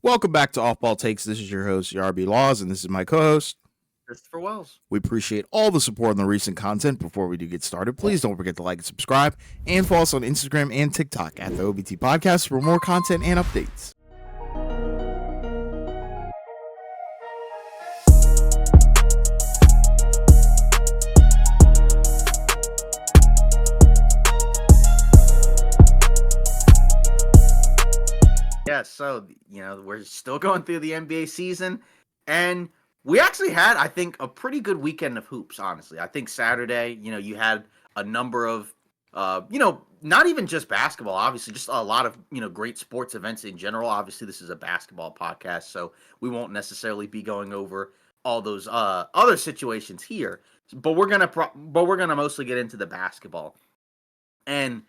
Welcome back to Off Ball Takes. This is your host, RB Laws, and this is my co-host. Christopher Wells. We appreciate all the support on the recent content. Before we do get started, please don't forget to like and subscribe, and follow us on Instagram and TikTok at the OBT Podcast for more content and updates. Yeah, so we're still going through the NBA season, and we actually had, I think, a pretty good weekend of hoops. Honestly, I think Saturday, you had a number of, not even just basketball. Obviously, just a lot of great sports events in general. Obviously, this is a basketball podcast, so we won't necessarily be going over all those other situations here. But we're gonna mostly get into the basketball. And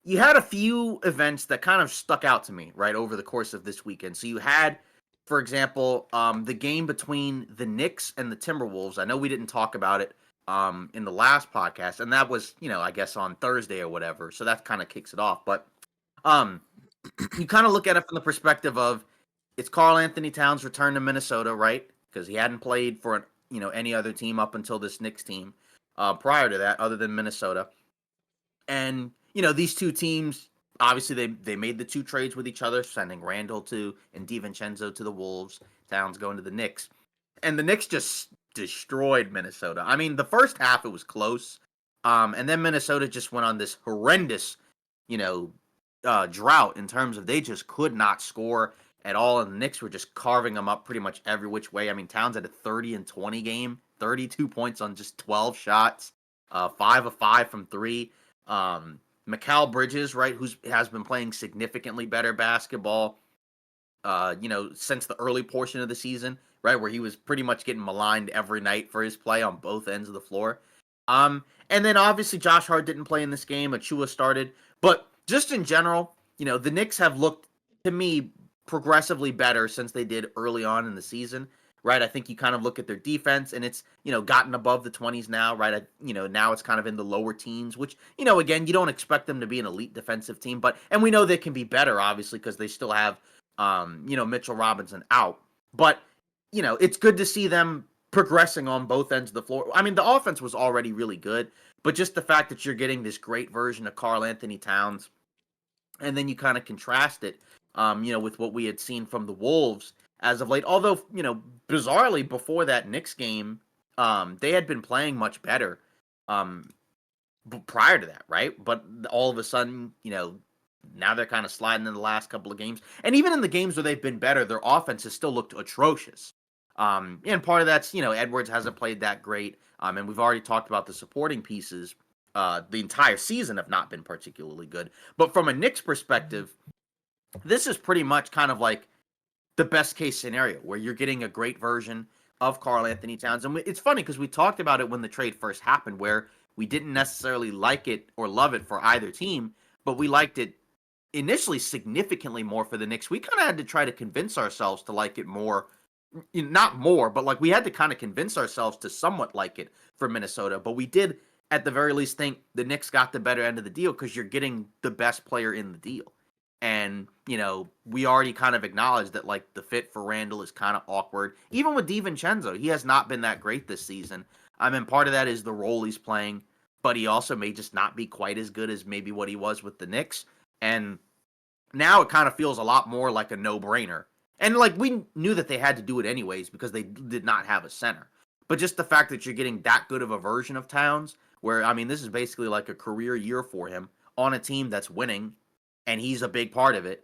you had a few events that kind of stuck out to me, right, over the course of this weekend. So you had, for example, the game between the Knicks and the Timberwolves. I know we didn't talk about it in the last podcast, and that was, I guess on Thursday or whatever. So that kind of kicks it off. But um, you kind of look at it from the perspective of it's Karl Anthony Towns' return to Minnesota, right? Because he hadn't played for any other team up until this Knicks team prior to that, other than Minnesota. And these two teams obviously they made the two trades with each other, sending Randall to and DiVincenzo to the Wolves, Towns going to the Knicks, and the Knicks just destroyed Minnesota. I mean, the first half it was close, and then Minnesota just went on this horrendous, you know, drought in terms of they just could not score at all, and the Knicks were just carving them up pretty much every which way. I mean, Towns had a 30-20 game, 32 points on just 12 shots, 5 of 5 from three. Mikal Bridges, right, has been playing significantly better basketball, since the early portion of the season, right, where he was pretty much getting maligned every night for his play on both ends of the floor. And then obviously Josh Hart didn't play in this game. Achua started, but just in general, the Knicks have looked to me progressively better since they did early on in the season. Right, I think you kind of look at their defense, and it's gotten above the 20s now. Right, now it's kind of in the lower teens, which again you don't expect them to be an elite defensive team, but and we know they can be better, obviously, because they still have Mitchell Robinson out. But it's good to see them progressing on both ends of the floor. I mean, the offense was already really good, but just the fact that you're getting this great version of Karl Anthony Towns, and then you kind of contrast it, with what we had seen from the Wolves as of late. Although, bizarrely before that Knicks game, they had been playing much better prior to that, right? But all of a sudden, now they're kind of sliding in the last couple of games. And even in the games where they've been better, their offense has still looked atrocious. And part of that's, Edwards hasn't played that great. And we've already talked about the supporting pieces. The entire season have not been particularly good. But from a Knicks perspective, this is pretty much kind of like the best case scenario where you're getting a great version of Karl Anthony Towns. And it's funny because we talked about it when the trade first happened, where we didn't necessarily like it or love it for either team, but we liked it initially significantly more for the Knicks. We kind of had to try to convince ourselves to like it more. Not more, but like we had to kind of convince ourselves to somewhat like it for Minnesota. But we did, at the very least, think the Knicks got the better end of the deal because you're getting the best player in the deal. And, we already kind of acknowledged that, like, the fit for Randall is kind of awkward. Even with DiVincenzo, he has not been that great this season. I mean, part of that is the role he's playing, but he also may just not be quite as good as maybe what he was with the Knicks. And now it kind of feels a lot more like a no-brainer. And, like, we knew that they had to do it anyways because they did not have a center. But just the fact that you're getting that good of a version of Towns, where, I mean, this is basically like a career year for him on a team that's winning, and he's a big part of it.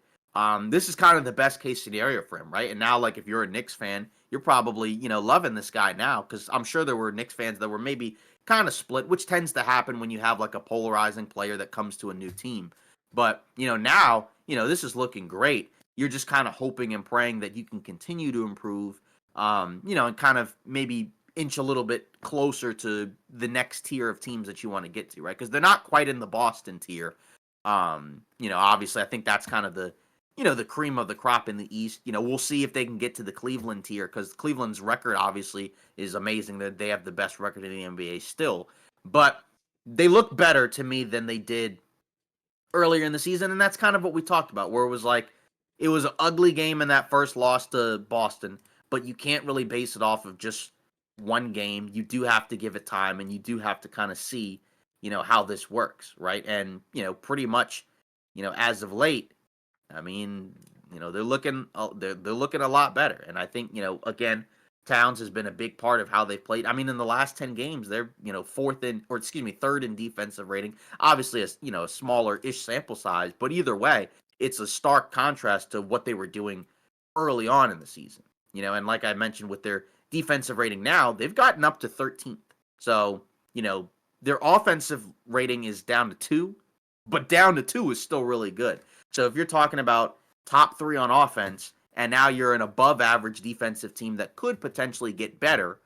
This is kind of the best case scenario for him, right? And now, like, if you're a Knicks fan, you're probably, loving this guy now, because I'm sure there were Knicks fans that were maybe kind of split, which tends to happen when you have, like, a polarizing player that comes to a new team. But, now, this is looking great. You're just kind of hoping and praying that you can continue to improve, and kind of maybe inch a little bit closer to the next tier of teams that you want to get to, right? Because they're not quite in the Boston tier. Obviously, I think that's kind of the cream of the crop in the East. We'll see if they can get to the Cleveland tier because Cleveland's record obviously is amazing. That they have the best record in the NBA still, but they look better to me than they did earlier in the season, and that's kind of what we talked about, where it was like, it was an ugly game in that first loss to Boston, but you can't really base it off of just one game. You do have to give it time, and you do have to kind of see, how this works, right? And, pretty much, as of late, I mean, they're looking a lot better. And I think, again, Towns has been a big part of how they've played. I mean, in the last 10 games, they're, third in defensive rating. Obviously, a smaller-ish sample size, but either way, it's a stark contrast to what they were doing early on in the season. And like I mentioned with their defensive rating now, they've gotten up to 13th. So, their offensive rating is down to 2, but down to 2 is still really good. So if you're talking about top 3 on offense, and now you're an above average defensive team that could potentially get better,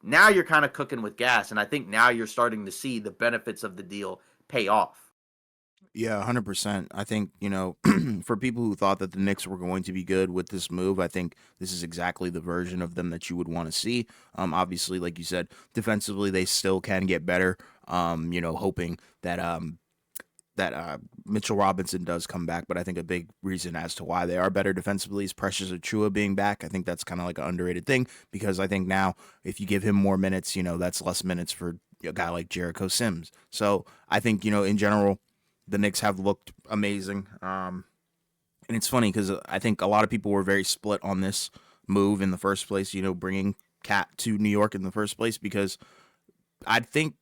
now you're kind of cooking with gas. And I think now you're starting to see the benefits of the deal pay off. Yeah, 100%. I think, for people who thought that the Knicks were going to be good with this move, I think this is exactly the version of them that you would want to see. Obviously, like you said, defensively, they still can get better. Hoping that Mitchell Robinson does come back, but I think a big reason as to why they are better defensively is Precious Achiuwa being back. I think that's kind of like an underrated thing because I think now if you give him more minutes, that's less minutes for a guy like Jericho Sims. So I think, in general, the Knicks have looked amazing. And it's funny because I think a lot of people were very split on this move in the first place, bringing Cat to New York in the first place, because I think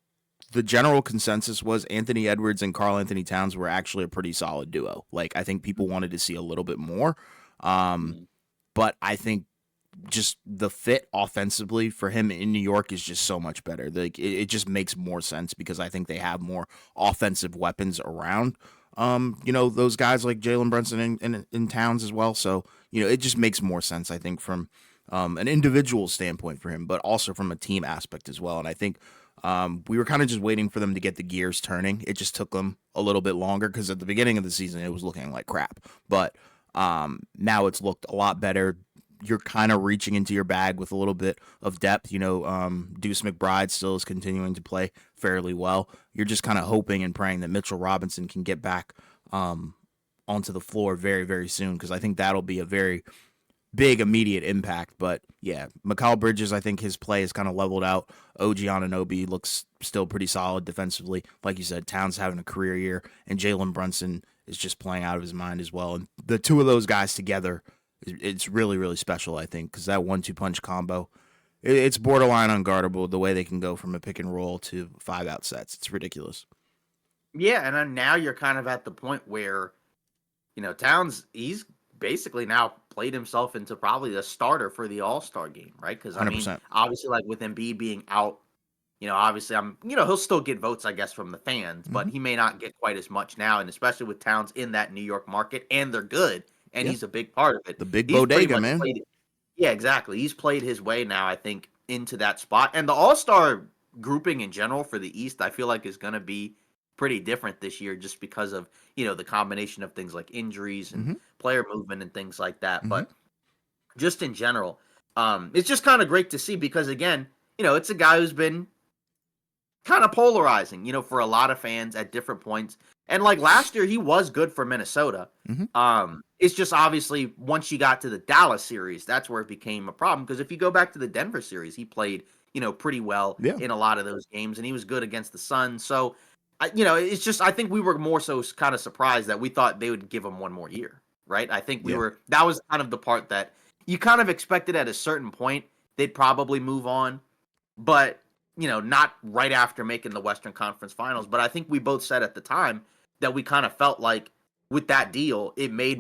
the general consensus was Anthony Edwards and Karl Anthony Towns were actually a pretty solid duo. Like, I think people wanted to see a little bit more. Mhm. But I think just the fit offensively for him in New York is just so much better. Like, it just makes more sense because I think they have more offensive weapons around. Those guys like Jalen Brunson and Towns as well. So, it just makes more sense, I think, from an individual standpoint for him, but also from a team aspect as well. And I think we were kind of just waiting for them to get the gears turning. It just took them a little bit longer because at the beginning of the season, it was looking like crap. But now it's looked a lot better. You're kind of reaching into your bag with a little bit of depth. Deuce McBride still is continuing to play fairly well. You're just kind of hoping and praying that Mitchell Robinson can get back onto the floor very, very soon because I think that'll be a very big immediate impact. But yeah, Mikal Bridges, I think his play is kind of leveled out. OG Anunoby looks still pretty solid defensively. Like you said, Towns having a career year, and Jalen Brunson is just playing out of his mind as well. And the two of those guys together, it's really, really special, I think, because that 1-2 punch combo, it's borderline unguardable the way they can go from a pick and roll to 5-out sets. It's ridiculous. Yeah, and then now you're kind of at the point where, Towns, he's basically now played himself into probably the starter for the All-Star game, right? Because, I mean, 100%. obviously, like with Embiid being out, obviously he'll still get votes, I guess, from the fans, but Hmm. he may not get quite as much now. And especially with Towns in that New York market, and they're good, and Yeah. he's a big part of it. The big He's pretty bodega, much man. played it. Yeah, exactly. He's played his way now, I think, into that spot. And the All-Star grouping in general for the East, I feel like is going to be pretty different this year just because of, the combination of things like injuries and Hmm. player movement and things like that. Hmm. But just in general, it's just kind of great to see because again, it's a guy who's been kind of polarizing, for a lot of fans at different points. And like last year, he was good for Minnesota. Hmm. It's just obviously once you got to the Dallas series, that's where it became a problem. Because if you go back to the Denver series, he played, pretty well Yeah. in a lot of those games, and he was good against the Suns. So, it's just I think we were more so kind of surprised that we thought they would give him one more year, right? I think Yeah. that was kind of the part that you kind of expected at a certain point they'd probably move on, but not right after making the Western Conference Finals. But I think we both said at the time that we kind of felt like with that deal, it made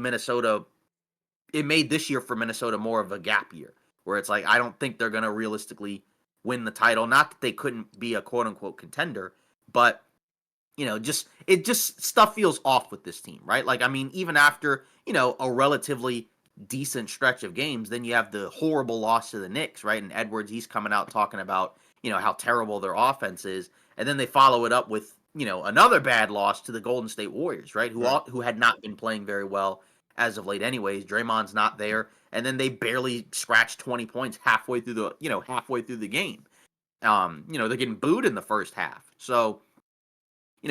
this year for Minnesota more of a gap year, where it's like I don't think they're going to realistically win the title. Not that they couldn't be a quote unquote contender, but just stuff feels off with this team, right? Like I mean, even after a relatively decent stretch of games, then you have the horrible loss to the Knicks, right? And Edwards, he's coming out talking about how terrible their offense is, and then they follow it up with another bad loss to the Golden State Warriors, right? Right. Who had not been playing very well as of late, anyways. Draymond's not there, and then they barely scratched 20 points halfway through the game. They're getting booed in the first half, so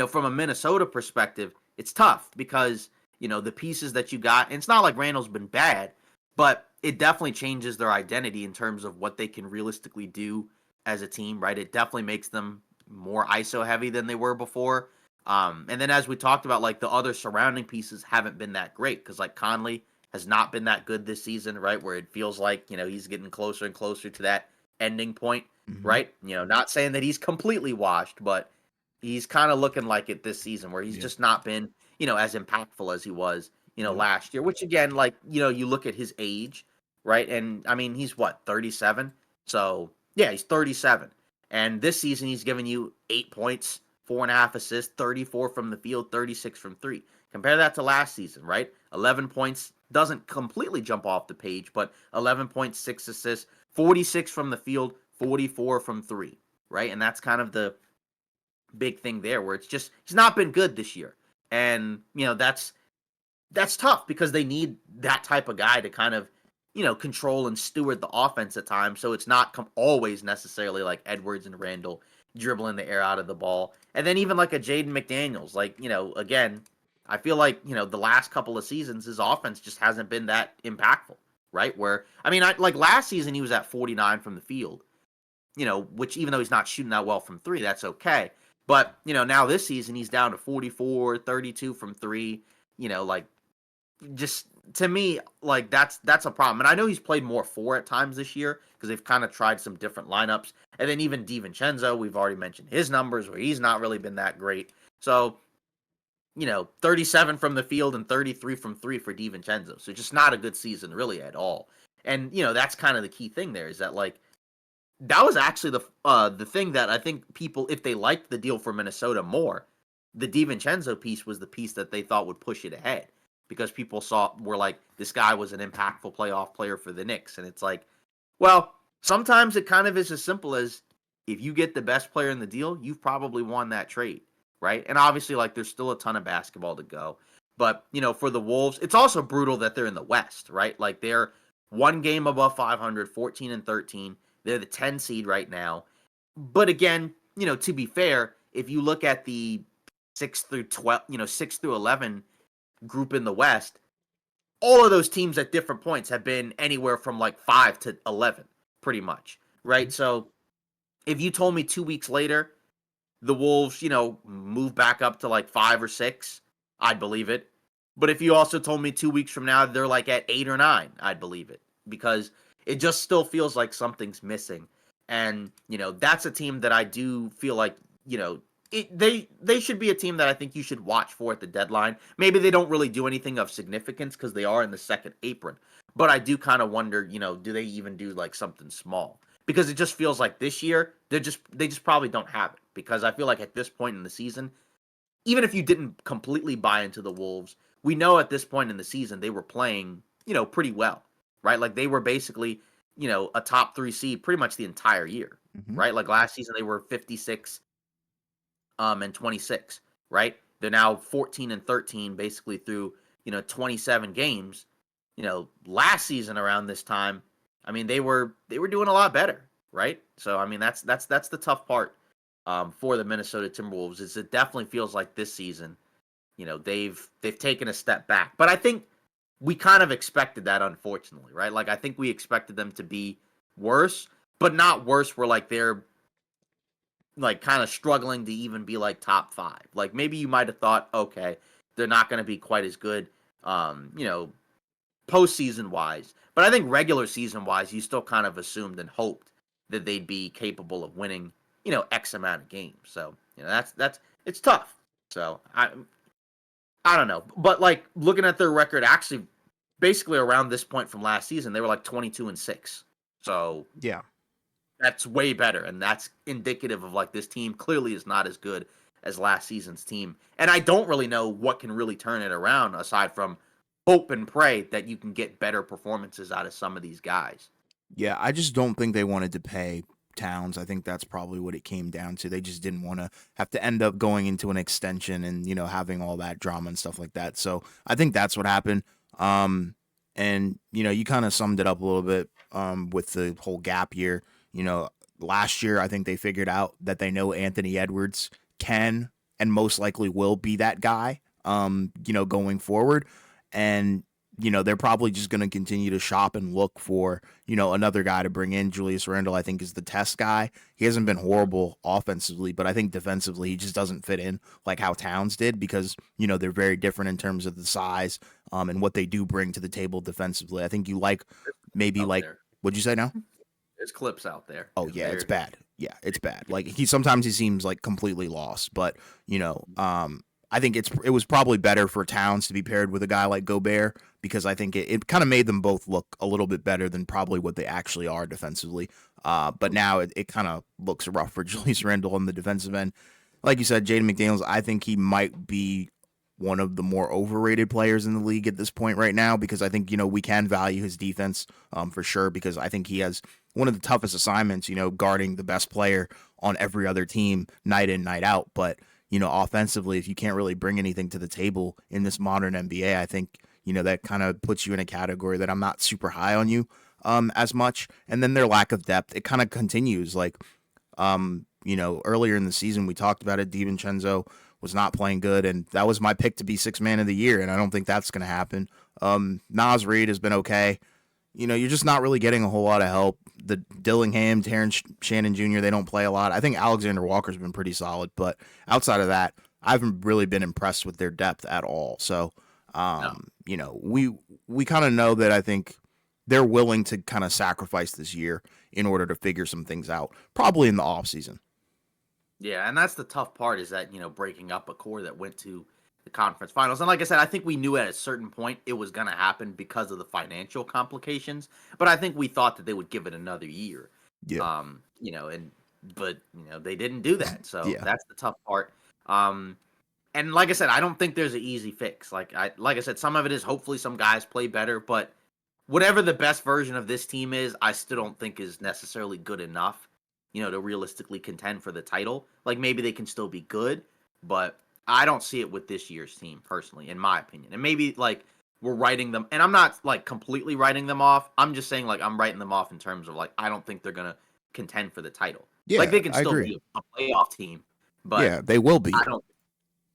from a Minnesota perspective, it's tough because the pieces that you got. And it's not like Randall's been bad, but it definitely changes their identity in terms of what they can realistically do as a team, right? It definitely makes them more ISO heavy than they were before. And then as we talked about, like the other surrounding pieces haven't been that great because like Conley has not been that good this season, right? Where it feels like, he's getting closer and closer to that ending point, Hmm. right? Not saying that he's completely washed, but he's kind of looking like it this season where he's Yeah. just not been, as impactful as he was, Yep. last year, which again, like, you look at his age, right? And I mean, he's what, 37? So yeah, he's 37. And this season, he's given you 8 points, 4.5 assists, 34 from the field, 36 from three. Compare that to last season, right? 11 points doesn't completely jump off the page, but 11.6 assists, 46 from the field, 44 from three, right? And that's kind of the big thing there where it's just he's not been good this year. And, that's tough because they need that type of guy to kind of, control and steward the offense at times. So it's not always necessarily like Edwards and Randall dribbling the air out of the ball. And then even like a Jaden McDaniels, like, again, I feel like, the last couple of seasons, his offense just hasn't been that impactful, right? Where, I mean, like last season, he was at 49 from the field, which even though he's not shooting that well from three, that's okay. But, now this season, he's down to 44, 32 from three, like just to me, like that's a problem. And I know he's played more four at times this year because they've kind of tried some different lineups. And then even DiVincenzo, we've already mentioned his numbers where he's not really been that great. So, 37 from the field and 33 from three for DiVincenzo. So just not a good season really at all. And that's kind of the key thing there is that like that was actually the thing that I think people, if they liked the deal for Minnesota more, the DiVincenzo piece was the piece that they thought would push it ahead because people were like this guy was an impactful playoff player for the Knicks, and it's like, well, sometimes it kind of is as simple as if you get the best player in the deal, you've probably won that trade, right? And obviously, like there's still a ton of basketball to go, but for the Wolves, it's also brutal that they're in the West, right? Like they're one game above 500, 14 and 13. They're the 10 seed right now. But again, to be fair, if you look at the 6 through 12, 6 through 11 group in the West, all of those teams at different points have been anywhere from like 5 to 11 pretty much, right? So, if you told me 2 weeks later the Wolves, move back up to like 5 or 6, I'd believe it. But if you also told me 2 weeks from now they're like at 8 or 9, I'd believe it because it just still feels like something's missing. And that's a team that I do feel like they should be a team that I think you should watch for at the deadline. Maybe they don't really do anything of significance because they are in the second apron. But I do kind of wonder, do they even do like something small? Because it just feels like this year they just probably don't have it because I feel like at this point in the season, even if you didn't completely buy into the Wolves, we know at this point in the season they were playing, pretty well, right? Like they were basically, a top 3 seed pretty much the entire year, Hmm. right? Like last season they were 56 and 26, right? They're now 14 and 13 basically through, 27 games. Last season around this time, I mean they were doing a lot better, right? So I mean that's the tough part for the Minnesota Timberwolves is it definitely feels like this season, they've taken a step back. But I think we kind of expected that unfortunately, right? Like I think we expected them to be worse, but not worse where like they're like kind of struggling to even be like top 5. Like maybe you might have thought, okay, they're not going to be quite as good, postseason wise. But I think regular season wise, you still kind of assumed and hoped that they'd be capable of winning, X amount of games. So that's it's tough. So I don't know, but like looking at their record, actually, basically around this point from last season, they were like 22-6. So Yeah. that's way better, and that's indicative of like this team clearly is not as good as last season's team. And I don't really know what can really turn it around aside from hope and pray that you can get better performances out of some of these guys. Yeah, I just don't think they wanted to pay Towns. I think that's probably what it came down to. They just didn't want to have to end up going into an extension and, having all that drama and stuff like that. So I think that's what happened. And, you kind of summed it up a little bit with the whole gap year. You know, last year, I think they figured out that they know Anthony Edwards can and most likely will be that guy. going forward. And, they're probably just going to continue to shop and look for, another guy to bring in. Julius Randle, I think, is the test guy. He hasn't been horrible offensively, but I think defensively he just doesn't fit in like how Towns did because, they're very different in terms of the size and what they do bring to the table defensively. I think you like maybe Out like, there, what'd you say now? there's clips out there, Oh and yeah, it's they're bad. Yeah, it's bad. Like he seems like completely lost, but I think it was probably better for Towns to be paired with a guy like Gobert because I think it kind of made them both look a little bit better than probably what they actually are defensively. But now it kind of looks rough for Julius Randle on the defensive end. Like you said, Jaden McDaniels, I think he might be one of the more overrated players in the league at this point right now because I think, we can value his defense for sure because I think he has one of the toughest assignments, guarding the best player on every other team night in, night out. But, offensively, if you can't really bring anything to the table in this modern NBA, I think, that kind of puts you in a category that I'm not super high on you as much. And then their lack of depth, it kind of continues. Like, earlier in the season, we talked about it. DiVincenzo was not playing good, and that was my pick to be sixth man of the year, and I don't think that's going to happen. Nas Reed has been okay. You're just not really getting a whole lot of help. The Dillingham, Terrence Shannon Jr., they don't play a lot. I think Alexander Walker's been pretty solid, but outside of that, I haven't really been impressed with their depth at all. So, no. we kind of know that I think they're willing to kind of sacrifice this year in order to figure some things out, probably in the offseason. Yeah, and that's the tough part is that, breaking up a core that went to the conference finals. And like I said, I think we knew at a certain point it was going to happen because of the financial complications, but I think we thought that they would give it another year. Yeah. And but, they didn't do that. So Yeah. that's the tough part. Um and like I said, I don't think there's an easy fix. Like I said, some of it is hopefully some guys play better, but whatever the best version of this team is, I still don't think is necessarily good enough, to realistically contend for the title. Like maybe they can still be good, but I don't see it with this year's team personally, in my opinion. And maybe like we're writing them, and I'm not like completely writing them off. I'm just saying like I'm writing them off in terms of like I don't think they're gonna contend for the title. Like Yeah, they can I still agree. be a playoff team, but Yeah, they will be. I don't.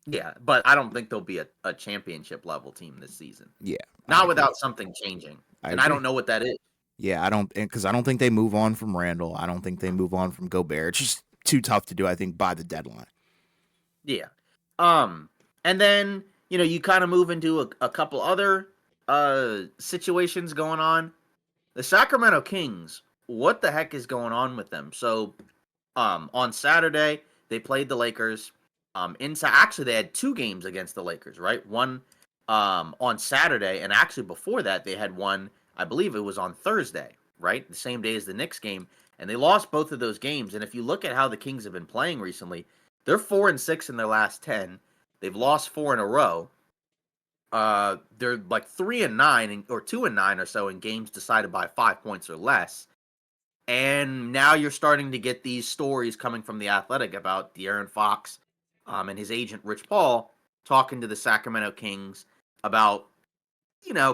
Yeah, but I don't think they'll be a championship level team this season. Yeah, I Not agree. without something changing, I and I don't agree. know what that is. Yeah, I don't because I don't think they move on from Randall. I don't think they move on from Gobert. It's just too tough to do. I think by the deadline. Yeah. Um, and then, you kind of move into a couple other situations going on. The Sacramento Kings, what the heck is going on with them? So, on Saturday, they played the Lakers. Inside actually they had two games against the Lakers, right? One on Saturday, and actually before that they had one, I believe it was on Thursday, right? The same day as the Knicks game, and they lost both of those games. And if you look at how the Kings have been playing recently, they're 4-6 in their last 10. They've lost four in a row. They're like 3-9 or 2-9 or so in games decided by 5 points or less. And now you're starting to get these stories coming from the Athletic about De'Aaron Fox, and his agent Rich Paul talking to the Sacramento Kings about,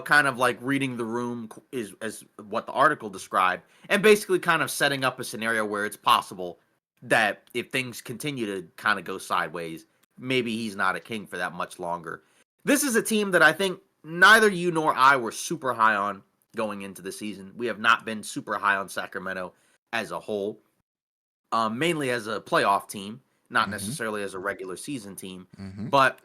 kind of like reading the room is as what the article described, and basically kind of setting up a scenario where it's possible that if things continue to kind of go sideways, maybe he's not a King for that much longer. This is a team that I think neither you nor I were super high on going into the season. We have not been super high on Sacramento as a whole, mainly as a playoff team, not Mm-hmm. necessarily as a regular season team. Mm-hmm. But,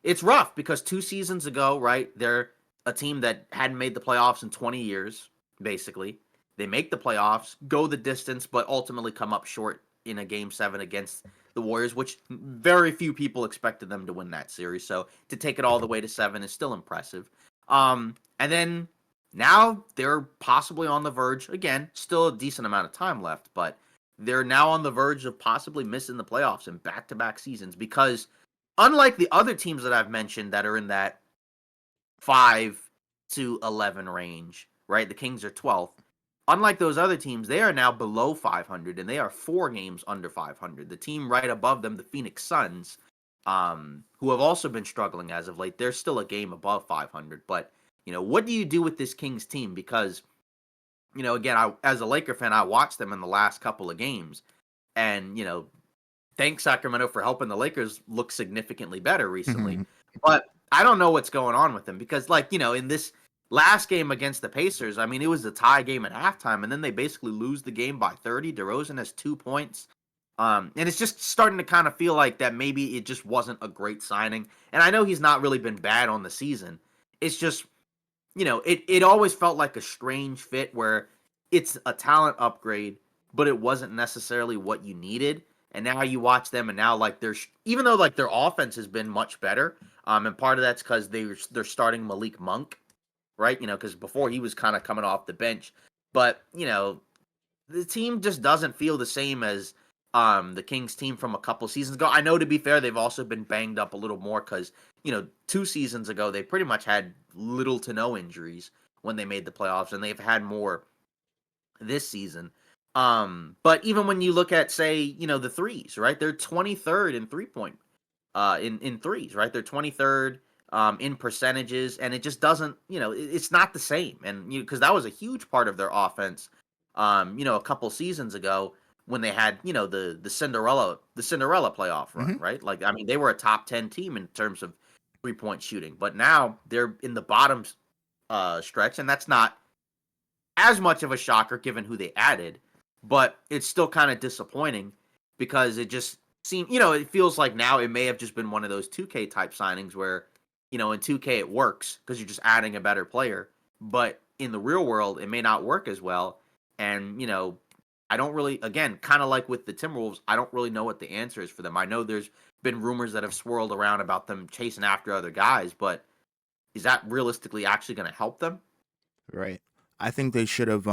it's rough because 2 seasons ago, right, they're a team that hadn't made the playoffs in 20 years, basically. They make the playoffs, go the distance, but ultimately come up short in a game seven against the Warriors, which very few people expected them to win that series. So to take it all the way to seven is still impressive. And then now they're possibly on the verge, again, still a decent amount of time left, but they're now on the verge of possibly missing the playoffs in back-to-back seasons because unlike the other teams that I've mentioned that are in that 5 to 11 range, right? The Kings are 12th. Unlike those other teams, they are now below 500 and they are 4 games under 500. The team right above them, the Phoenix Suns, who have also been struggling as of late, they're still a game above 500. But, what do you do with this Kings team? Because, again, as a Laker fan, I watched them in the last couple of games. And, thanks Sacramento for helping the Lakers look significantly better recently. But I don't know what's going on with him because, like, in this last game against the Pacers, I mean, it was a tie game at halftime, and then they basically lose the game by 30. DeRozan has 2 points. And it's just starting to kind of feel like that maybe it just wasn't a great signing. And I know he's not really been bad on the season. It's just, it always felt like a strange fit where it's a talent upgrade, but it wasn't necessarily what you needed. And now you watch them, and now like even though like their offense has been much better, and part of that's because they're starting Malik Monk, right? Because before he was kind of coming off the bench, but the team just doesn't feel the same as the Kings team from a couple seasons ago. I know, to be fair, they've also been banged up a little more because 2 seasons ago they pretty much had little to no injuries when they made the playoffs, and they've had more this season. But even when you look at, say, the threes, right? They're 23rd in 3 point in threes, right? They're 23rd in percentages, and it just doesn't, it's not the same. And because that was a huge part of their offense, a couple seasons ago when they had, the Cinderella playoff run, Hmm. right? Like, I mean, they were a top 10 team in terms of 3 point shooting, but now they're in the bottom stretch, and that's not as much of a shocker given who they added, but it's still kind of disappointing because it just seemed, it feels like now it may have just been one of those 2K type signings where, in 2K it works because you're just adding a better player, but in the real world it may not work as well. And, I don't really, again, kind of like with the Timberwolves, I don't really know what the answer is for them. I know there's been rumors that have swirled around about them chasing after other guys, but is that realistically actually going to help them? Right. I think they should have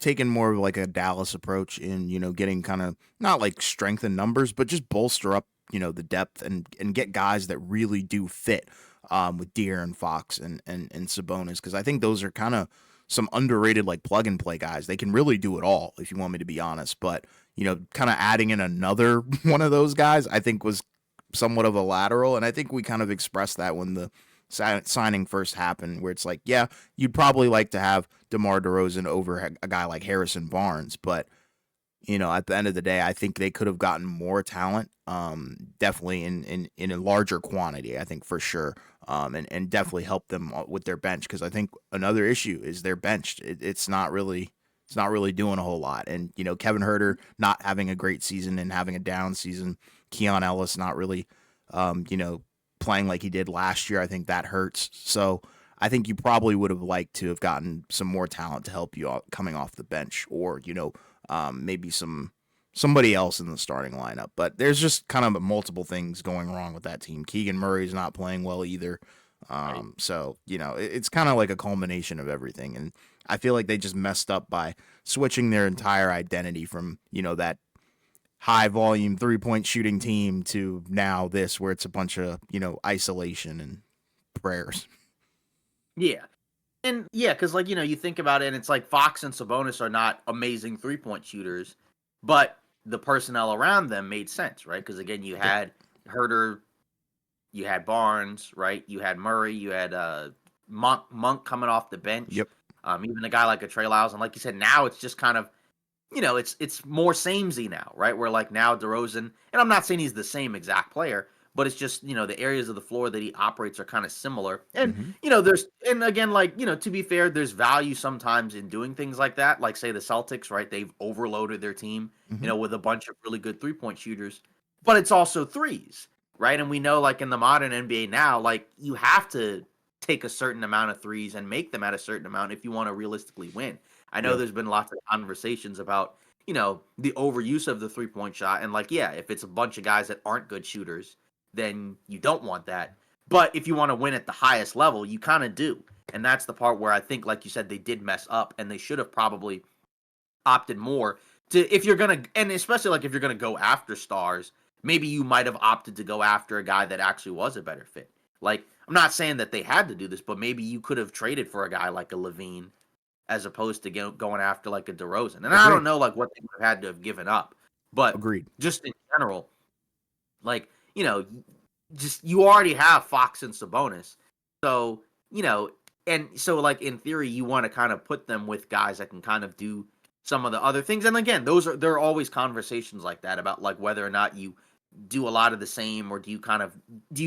taken more of like a Dallas approach in, getting kind of not like strength in numbers, but just bolster up, the depth and get guys that really do fit with De'Aaron Fox and Sabonis. Because I think those are kind of some underrated like plug and play guys. They can really do it all, if you want me to be honest. But, kind of adding in another one of those guys, I think was somewhat of a lateral. And I think we kind of expressed that when the signing first happened, where it's like, yeah, you'd probably like to have DeMar DeRozan over a guy like Harrison Barnes, but at the end of the day, I think they could have gotten more talent, definitely in a larger quantity. I think for sure, and definitely help them with their bench because I think another issue is their bench. It's not really doing a whole lot, and Kevin Herter not having a great season and having a down season. Keon Ellis not really, playing like he did last year. I think that hurts. So I think you probably would have liked to have gotten some more talent to help you out coming off the bench, or maybe somebody else in the starting lineup. But there's just kind of multiple things going wrong with that team. Keegan Murray's not playing well either. Right. So it's kind of like a culmination of everything, and I feel like they just messed up by switching their entire identity from that high volume 3 point shooting team to now this, where it's a bunch of isolation and prayers. Yeah. And yeah, because like you think about it, and it's like Fox and Sabonis are not amazing 3 point shooters, but the personnel around them made sense, right? Because again, you Yep. had Herter, you had Barnes, right? You had Murray, you had Monk coming off the bench, Yep. even a guy like a Trey Lyles, and like you said, now it's just kind of it's more samey now, right? Where like now DeRozan, and I'm not saying he's the same exact player, but it's just the areas of the floor that he operates are kind of similar. And Mm-hmm. there's and again, like to be fair, there's value sometimes in doing things like that. Like say the Celtics, right? They've overloaded their team, Mm-hmm. with a bunch of really good 3 point shooters, but it's also threes, right? And we know like in the modern NBA now, like you have to take a certain amount of threes and make them at a certain amount if you want to realistically win. I know Yep. there's been lots of conversations about, the overuse of the 3 point shot. And like, yeah, if it's a bunch of guys that aren't good shooters, then you don't want that. But if you want to win at the highest level, you kind of do. And that's the part where I think, like you said, they did mess up and they should have probably opted more to, if you're going to, and especially like if you're going to go after stars, maybe you might have opted to go after a guy that actually was a better fit. Like, I'm not saying that they had to do this, but maybe you could have traded for a guy like a Levine as opposed to going after like a DeRozan. And I don't Agreed. know like what they would have had to have given up, but Agreed. just in general, like just you already have Fox and Sabonis, so and so like in theory, you want to kind of put them with guys that can kind of do some of the other things. And again, there are always conversations like that about like whether or not you do a lot of the same, or do you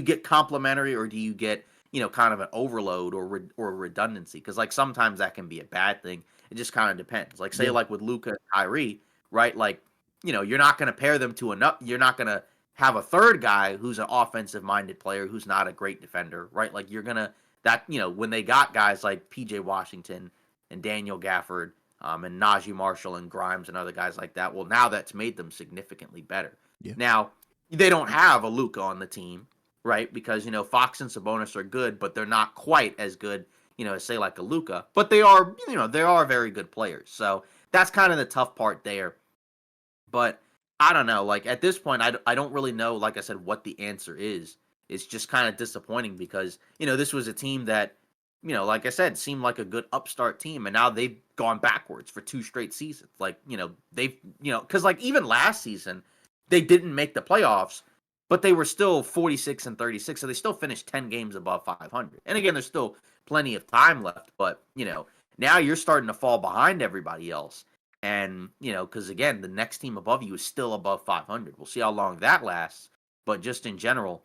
get complementary, or do you get kind of an overload or redundancy? Because like sometimes that can be a bad thing. It just kind of depends. Like say Yeah, like with Luca and Kyrie, right? Like you're not going to pair them to enough. You're not going to have a third guy who's an offensive minded player who's not a great defender, right? Like you're gonna that when they got guys like P.J. Washington and Daniel Gafford, and Najee Marshall and Grimes and other guys like that. Well, now that's made them significantly better. yeah, Now they don't have a Luca on the team, right? Because Fox and Sabonis are good, but they're not quite as good, as say like a Luca. But they are very good players. So that's kind of the tough part there. But I don't know. Like at this point, I don't really know. Like I said, what the answer is. It's just kind of disappointing because this was a team that like I said, seemed like a good upstart team, and now they've gone backwards for two straight seasons. Like they've because like even last season they didn't make the playoffs, but they were still 46-36, so they still finished 10 games above 500. And again, there's still plenty of time left, but now you're starting to fall behind everybody else. And, because again, the next team above you is still above 500. We'll see how long that lasts. But just in general,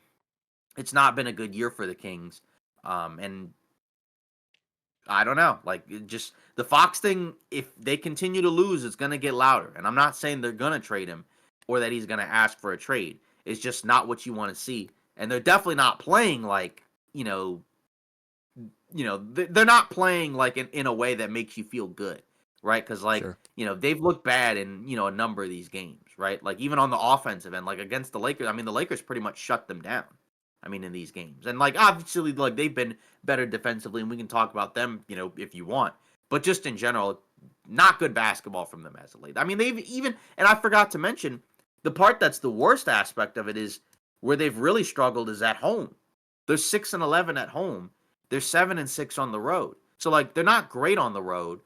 it's not been a good year for the Kings. And I don't know. Like, just the Fox thing, if they continue to lose, it's going to get louder. And I'm not saying they're going to trade him or that he's going to ask for a trade. It's just not what you want to see. And they're definitely not playing like, they're not playing like in a way that makes you feel good, right? Because like sure. they've looked bad in a number of these games, right? Like even on the offensive end, like against the Lakers, I mean the Lakers pretty much shut them down. I mean in these games, and like obviously like they've been better defensively, and we can talk about them, if you want. But just in general, not good basketball from them as of late. I mean they've even, and I forgot to mention the part that's the worst aspect of it is where they've really struggled is at home. They're 6-11 at home, they're 7-6 on the road. So like they're not great on the road,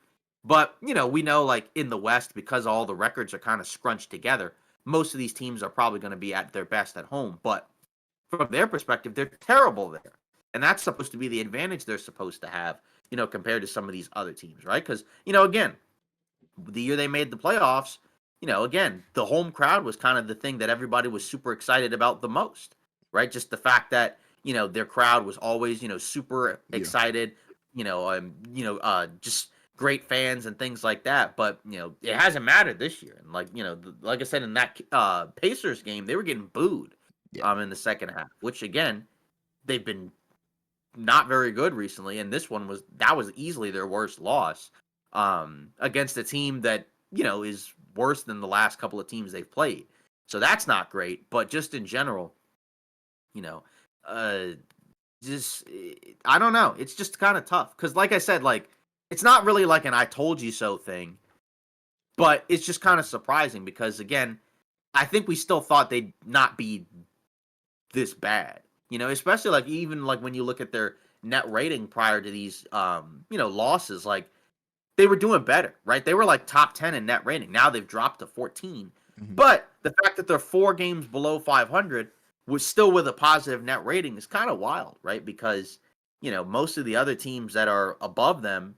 but we know like in the West because all the records are kind of scrunched together, most of these teams are probably going to be at their best at home. But from their perspective, they're terrible there. And that's supposed to be the advantage they're supposed to have, compared to some of these other teams, right? Because, again, the year they made the playoffs, again, the home crowd was kind of the thing that everybody was super excited about the most, right? Just the fact that, their crowd was always, super Yeah, excited, just great fans and things like that. But, it hasn't mattered this year. And like, like I said, in that Pacers game, they were getting booed yeah, in the second half, which again, they've been not very good recently, and this one was easily their worst loss against a team that is worse than the last couple of teams they've played. So that's not great. But just in general, you know, uh, just I don't know. It's just kind of tough because, like I said, like it's not really like an "I told you so" thing, but it's just kind of surprising because again, I think we still thought they'd not be this bad. Especially like even like when you look at their net rating prior to these losses, like they were doing better, right? They were like top 10 in net rating. Now they've dropped to 14. hmm But the fact that they're 4 games below 500 was still with a positive net rating is kind of wild, right? Because most of the other teams that are above them,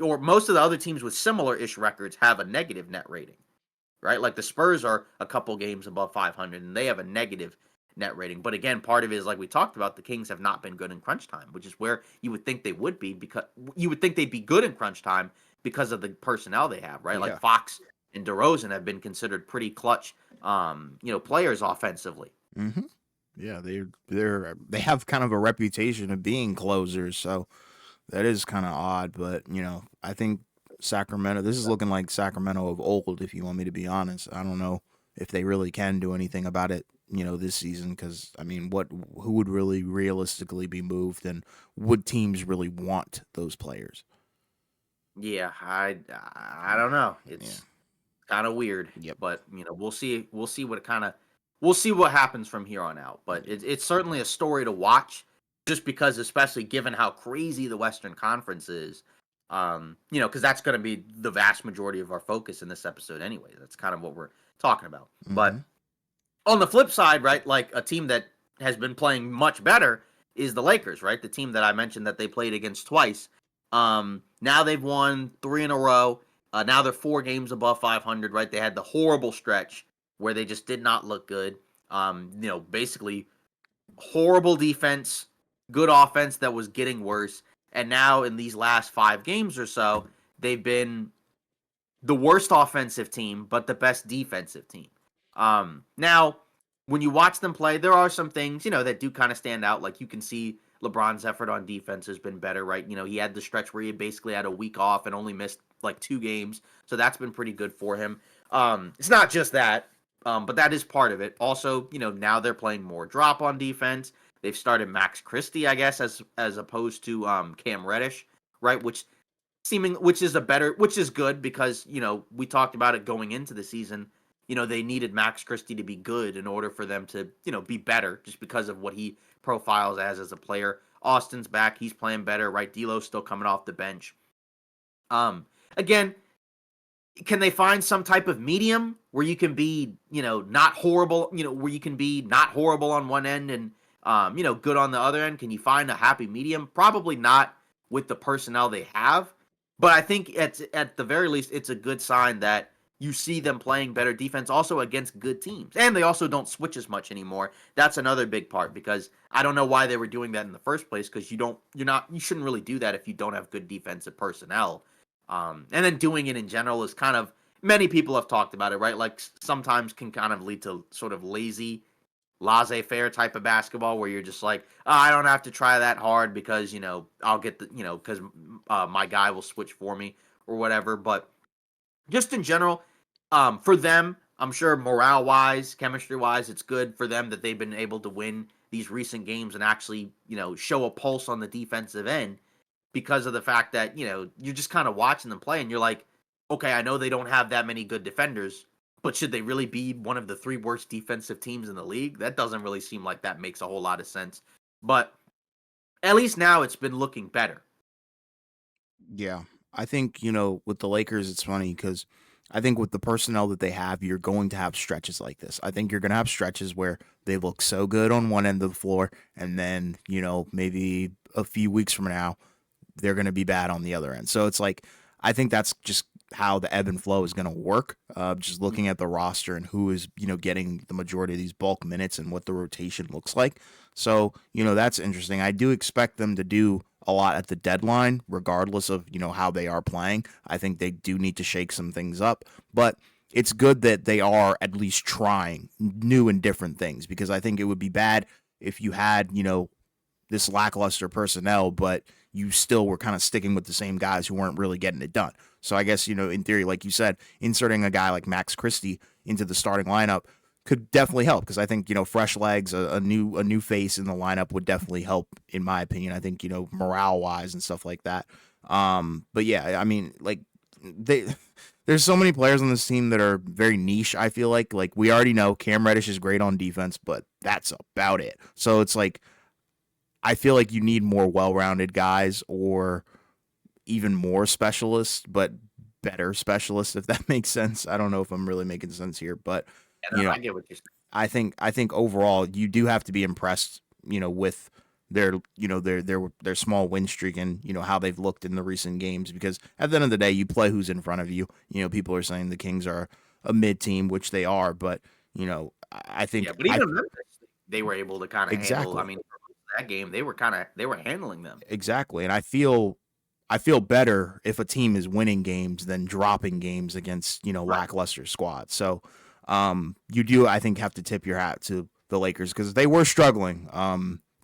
or most of the other teams with similar ish records have a negative net rating, right? Like the Spurs are a couple games above 500 and they have a negative net rating. But again, part of it is like we talked about, the Kings have not been good in crunch time, which is where you would think they would be because you would think they'd be good in crunch time because of the personnel they have, right? Like yeah. Fox and DeRozan have been considered pretty clutch, players offensively. hmm Yeah, they have kind of a reputation of being closers, so that is kind of odd. But I think Sacramento. This is looking like Sacramento of old. If you want me to be honest, I don't know if they really can do anything about it. This season, because I mean, who would really realistically be moved, and would teams really want those players? Yeah, I don't know. Yeah. It's kind of weird, Yep. but we'll see we'll see what happens from here on out. But Yeah. it's certainly a story to watch, just because, especially given how crazy the Western Conference is. Because that's going to be the vast majority of our focus in this episode, anyway. That's kind of what we're talking about. hmm But on the flip side, right, like a team that has been playing much better is the Lakers, right? The team that I mentioned that they played against twice. Now they've won 3 in a row. Now they're 4 games above 500, right? They had the horrible stretch where they just did not look good. Basically horrible defense, good offense that was getting worse. And now in these last 5 games or so, they've been the worst offensive team, but the best defensive team. Now, when you watch them play, there are some things, that do kind of stand out. Like you can see LeBron's effort on defense has been better, right? He had the stretch where he basically had a week off and only missed like 2 games. So that's been pretty good for him. It's not just that, but that is part of it. Also, now they're playing more drop on defense. They've started Max Christie, I guess, as opposed to Cam Reddish, right? Which is good because we talked about it going into the season. They needed Max Christie to be good in order for them to be better, just because of what he profiles as a player. Austin's back, he's playing better, right? D'Lo's still coming off the bench. Again, can they find some type of medium where you can be, not horrible, where you can be not horrible on one end and, good on the other end? Can you find a happy medium? Probably not with the personnel they have, but I think at the very least, it's a good sign that you see them playing better defense also against good teams. And they also don't switch as much anymore. That's another big part because I don't know why they were doing that in the first place because you shouldn't really do that if you don't have good defensive personnel. And then doing it in general is kind of, many people have talked about it, right? Like sometimes can kind of lead to sort of laissez-faire type of basketball where you're just like, oh, I don't have to try that hard because, I'll get because my guy will switch for me or whatever. But just in general, for them, I'm sure morale wise, chemistry wise, it's good for them that they've been able to win these recent games and actually, show a pulse on the defensive end because of the fact that, you're just kind of watching them play and you're like, okay, I know they don't have that many good defenders, but should they really be one of the 3 worst defensive teams in the league? That doesn't really seem like that makes a whole lot of sense. But at least now it's been looking better. Yeah. I think, with the Lakers, it's funny because I think with the personnel that they have, you're going to have stretches like this. I think you're going to have stretches where they look so good on one end of the floor, and then, maybe a few weeks from now, they're going to be bad on the other end. So it's like, I think that's just how the ebb and flow is going to work. Just looking at the roster and who is, getting the majority of these bulk minutes and what the rotation looks like. So, that's interesting. I do expect them to do a lot at the deadline, regardless of, how they are playing. I think they do need to shake some things up, but it's good that they are at least trying new and different things because I think it would be bad if you had, this lackluster personnel, but you still were kind of sticking with the same guys who weren't really getting it done. So I guess, in theory, like you said, inserting a guy like Max Christie into the starting lineup could definitely help because I think, fresh legs, a new face in the lineup would definitely help, in my opinion. I think, morale wise and stuff like that. But yeah, I mean, like they there's so many players on this team that are very niche. I feel like we already know Cam Reddish is great on defense, but that's about it. So it's like I feel like you need more well-rounded guys or even more specialists, but better specialists, if that makes sense. I don't know if I'm really making sense here, but Yeah, you no, know, I get what you're saying. I think overall you do have to be impressed, with their their small win streak and how they've looked in the recent games because at the end of the day you play who's in front of you. People are saying the Kings are a mid team, which they are, but I think Yeah, but I even Memphis, they were able to kind of handle. I exactly. mean, for that game, they were handling them. Exactly. And I feel better if a team is winning games than dropping games against, Right. lackluster squads. So you do I think have to tip your hat to the Lakers because they were struggling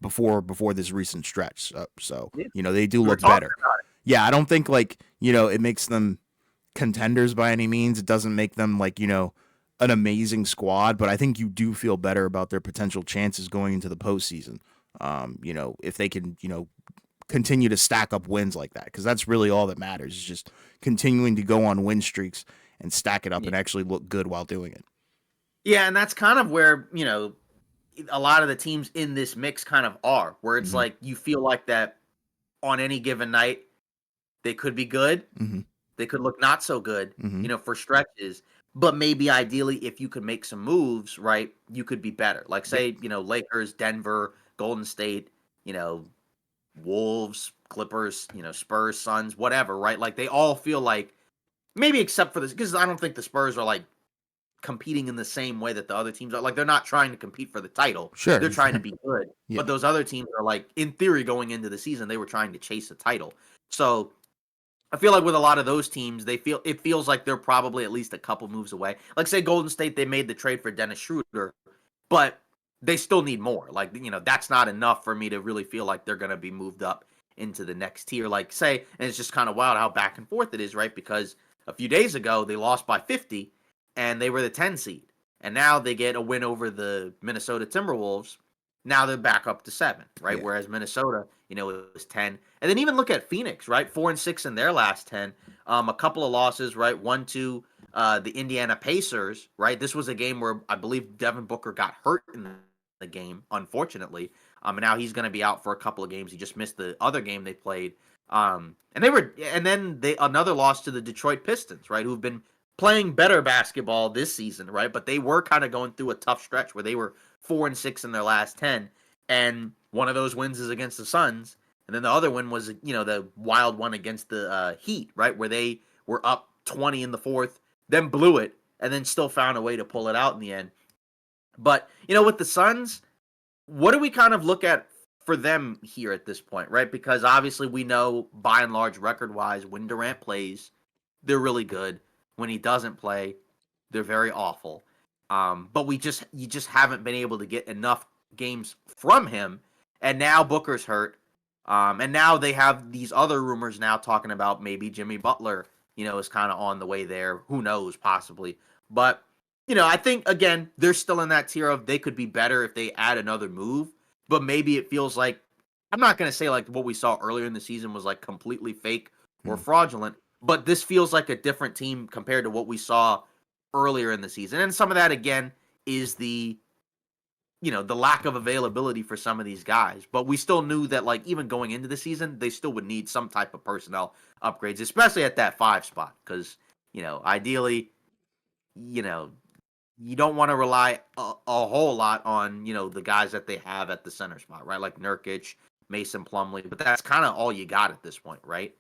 before this recent stretch. So, Yeah. they do We were look talking better. about it. Yeah, I don't think like, it makes them contenders by any means. It doesn't make them like, an amazing squad, but I think you do feel better about their potential chances going into the postseason. If they can, continue to stack up wins like that, because that's really all that matters is just continuing to go on win streaks and stack it up Yeah. and actually look good while doing it. Yeah, and that's kind of where, a lot of the teams in this mix kind of are, where it's Hmm. like you feel like that on any given night, they could be good, Hmm. they could look not so good, Hmm. for stretches, but maybe ideally if you could make some moves, right, you could be better. Like Yeah. say, Lakers, Denver, Golden State, you know, Wolves, Clippers, Spurs, Suns, whatever, right? Like they all feel like maybe except for this because I don't think the Spurs are like competing in the same way that the other teams are. Like they're not trying to compete for the title. Sure. They're trying to be good. Yeah. But those other teams are like, in theory, going into the season, they were trying to chase a title. So I feel like with a lot of those teams, it feels like they're probably at least a couple moves away. Like say Golden State, they made the trade for Dennis Schroeder, but they still need more. Like that's not enough for me to really feel like they're going to be moved up into the next tier. Like say, and it's just kind of wild how back and forth it is, right? Because a few days ago they lost by 50, and they were the 10 seed, and now they get a win over the Minnesota Timberwolves. Now they're back up to 7, right? Yeah. Whereas Minnesota, it was 10. And then even look at Phoenix, right? 4-6 in their last 10. A couple of losses, right? 1-2 the Indiana Pacers, right? This was a game where I believe Devin Booker got hurt in the game, unfortunately. And now he's going to be out for a couple of games. He just missed the other game they played. And then another loss to the Detroit Pistons, right? Who've been playing better basketball this season, right? But they were kind of going through a tough stretch where they were 4-6 in their last 10. And one of those wins is against the Suns. And then the other one was, the wild one against the Heat, right? Where they were up 20 in the fourth, then blew it, and then still found a way to pull it out in the end. But, with the Suns, what do we kind of look at for them here at this point, right? Because obviously we know, by and large, record-wise, when Durant plays, they're really good. When he doesn't play, they're very awful. But you just haven't been able to get enough games from him. And now Booker's hurt. And now they have these other rumors now talking about maybe Jimmy Butler, is kind of on the way there. Who knows, possibly. But, I think, again, they're still in that tier of they could be better if they add another move. But maybe it feels like, I'm not going to say like what we saw earlier in the season was like completely fake or Mm. fraudulent. But this feels like a different team compared to what we saw earlier in the season. And some of that, again, is the lack of availability for some of these guys. But we still knew that, like, even going into the season, they still would need some type of personnel upgrades, especially at that 5 spot. Because, ideally, you know, you don't want to rely a whole lot on, the guys that they have at the center spot, right? Like Nurkic, Mason Plumlee, but that's kind of all you got at this point, right?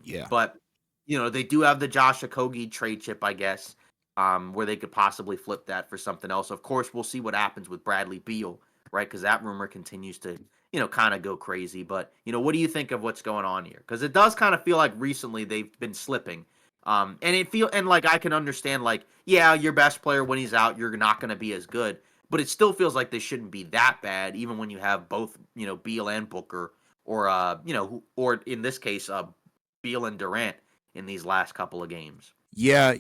Yeah. But they do have the Josh Okogie trade chip, I guess, where they could possibly flip that for something else. Of course, we'll see what happens with Bradley Beal, right? Because that rumor continues to, kind of go crazy. But what do you think of what's going on here? Because it does kind of feel like recently they've been slipping. And like I can understand, like, yeah, your best player when he's out, you're not going to be as good, but it still feels like they shouldn't be that bad, even when you have both, Beal and Booker, or or in this case, Beal and Durant in these last couple of games. Yeah,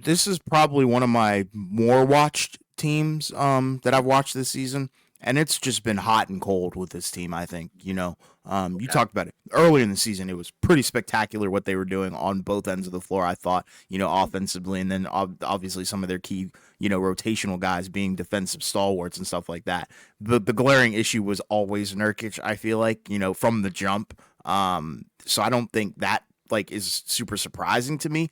this is probably one of my more watched teams that I've watched this season, and it's just been hot and cold with this team, I think. You Okay. talked about it early in the season. It was pretty spectacular what they were doing on both ends of the floor, I thought, offensively, and then obviously some of their key, rotational guys being defensive stalwarts and stuff like that. The glaring issue was always Nurkic, I feel like, from the jump. So I don't think that like is super surprising to me.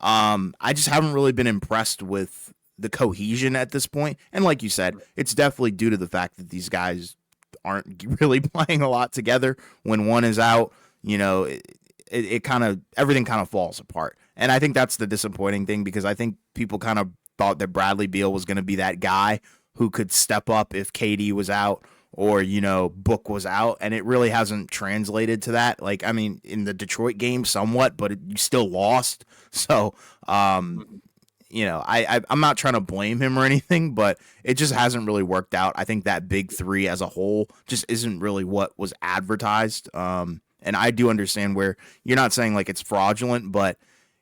I just haven't really been impressed with the cohesion at this point. And like you said, it's definitely due to the fact that these guys aren't really playing a lot together. When one is out, it kind of everything kind of falls apart. And I think that's the disappointing thing, because I think people kind of thought that Bradley Beal was going to be that guy who could step up if KD was out, or Book was out, and it really hasn't translated to that. Like, I mean, in the Detroit game somewhat, but you still lost. So Mhm. I'm not trying to blame him or anything, but it just hasn't really worked out. I think that big three as a whole just isn't really what was advertised. And I do understand where you're not saying like it's fraudulent, but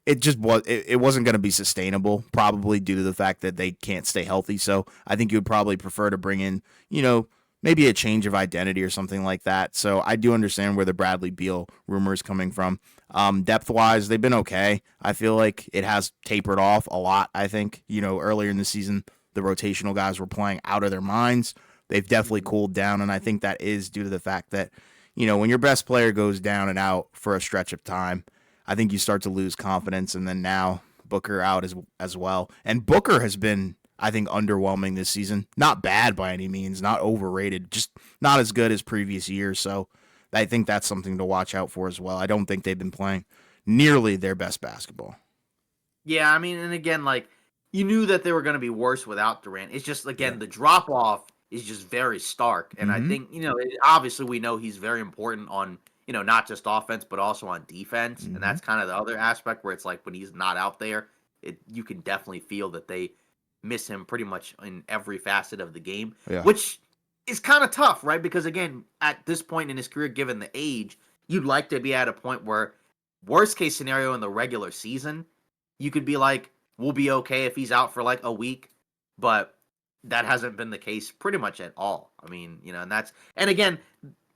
it just was. It wasn't going to be sustainable, probably due to the fact that they can't stay healthy. So I think you would probably prefer to bring in, maybe a change of identity or something like that. So I do understand where the Bradley Beal rumor is coming from. Depth wise, they've been okay. I feel like it has tapered off a lot. I think, earlier in the season, the rotational guys were playing out of their minds. They've definitely Mhm. cooled down. And I think that is due to the fact that, when your best player goes down and out for a stretch of time, I think you start to lose confidence. And then now Booker out as well. And Booker has been, I think, underwhelming this season. Not bad by any means, not overrated, just not as good as previous years. So I think that's something to watch out for as well. I don't think they've been playing nearly their best basketball. Yeah, I mean, and again, like you knew that they were going to be worse without Durant. It's just, Yeah. again, the drop off is just very stark. And I Mm-hmm. think, obviously we know he's very important on, not just offense, but also on defense. And Mm-hmm. that's kind of the other aspect where it's like when he's not out there, you can definitely feel that they miss him pretty much in every facet of the game, Yeah. which is kind of tough, right? Because again, at this point in his career, given the age, you'd like to be at a point where, worst case scenario in the regular season, you could be like, we'll be okay if he's out for like a week, but that hasn't been the case pretty much at all. I mean, and again,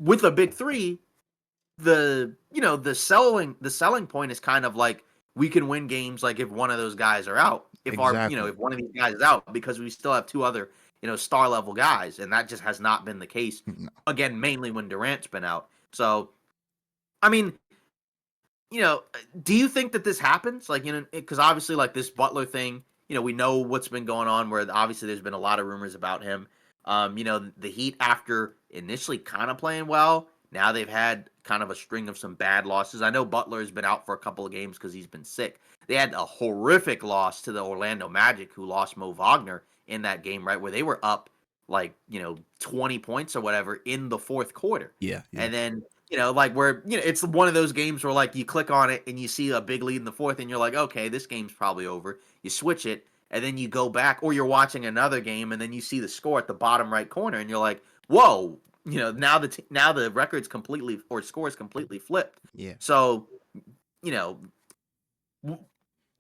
with the big three, the selling point is kind of like we can win games like if one of those guys are out. Exactly. If one of these guys is out, because we still have two other, star level guys, and that just has not been the case. No. Again, mainly when Durant's been out. So, I mean, do you think that this happens? Like, because obviously, like this Butler thing, we know what's been going on. Where obviously there's been a lot of rumors about him. The Heat, after initially kind of playing well, now they've had kind of a string of some bad losses. I know Butler has been out for a couple of games because he's been sick. They had a horrific loss to the Orlando Magic, who lost Mo Wagner in that game, right, where they were up like 20 points or whatever in the fourth quarter, Yeah. Yeah. and then like where, it's one of those games where like you click on it and you see a big lead in the fourth and you're like, okay, this game's probably over. You switch it and then you go back, or you're watching another game and then you see the score at the bottom right corner and you're like, whoa, now the record's completely, or score is completely flipped. Yeah. So, you know,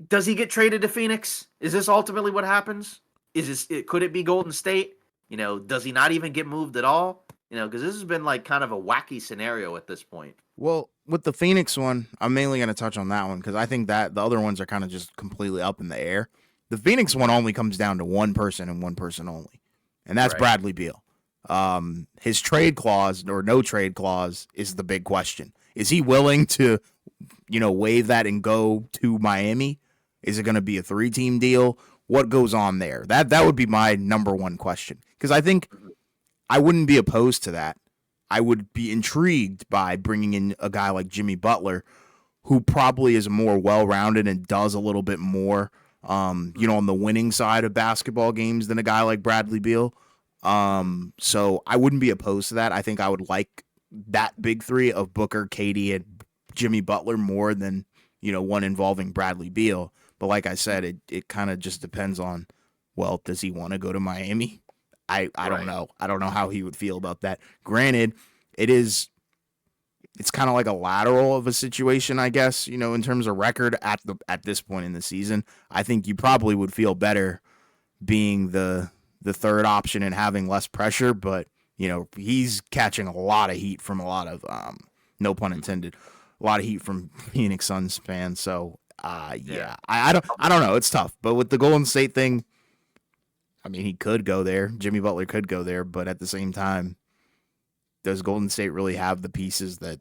does he get traded to Phoenix? Is this ultimately what happens? Could it be Golden State? Does he not even get moved at all? Because this has been like kind of a wacky scenario at this point. Well, with the Phoenix one, I'm mainly going to touch on that one because I think that the other ones are kind of just completely up in the air. The Phoenix one only comes down to one person and one person only, and that's Right. Bradley Beal. His trade clause or no trade clause is the big question. Is he willing to, waive that and go to Miami? Is it going to be a 3-team deal? What goes on there? That would be my number one question because I think Mhm. I wouldn't be opposed to that. I would be intrigued by bringing in a guy like Jimmy Butler, who probably is more well rounded and does a little bit more, on the winning side of basketball games than a guy like Bradley Beal. So I wouldn't be opposed to that. I think I would like that big three of Booker, Katie, and Jimmy Butler more than one involving Bradley Beal. But like I said, it kind of just depends on, well, does he want to go to Miami? I don't Right. know. I don't know how he would feel about that. Granted, it's kind of like a lateral of a situation, I guess, in terms of record at this point in the season. I think you probably would feel better being the third option and having less pressure, but he's catching a lot of heat from a lot of no pun intended, a lot of heat from Phoenix Suns fans. So Yeah. yeah, I don't know. It's tough, but with the Golden State thing, I mean, he could go there. Jimmy Butler could go there, but at the same time, does Golden State really have the pieces that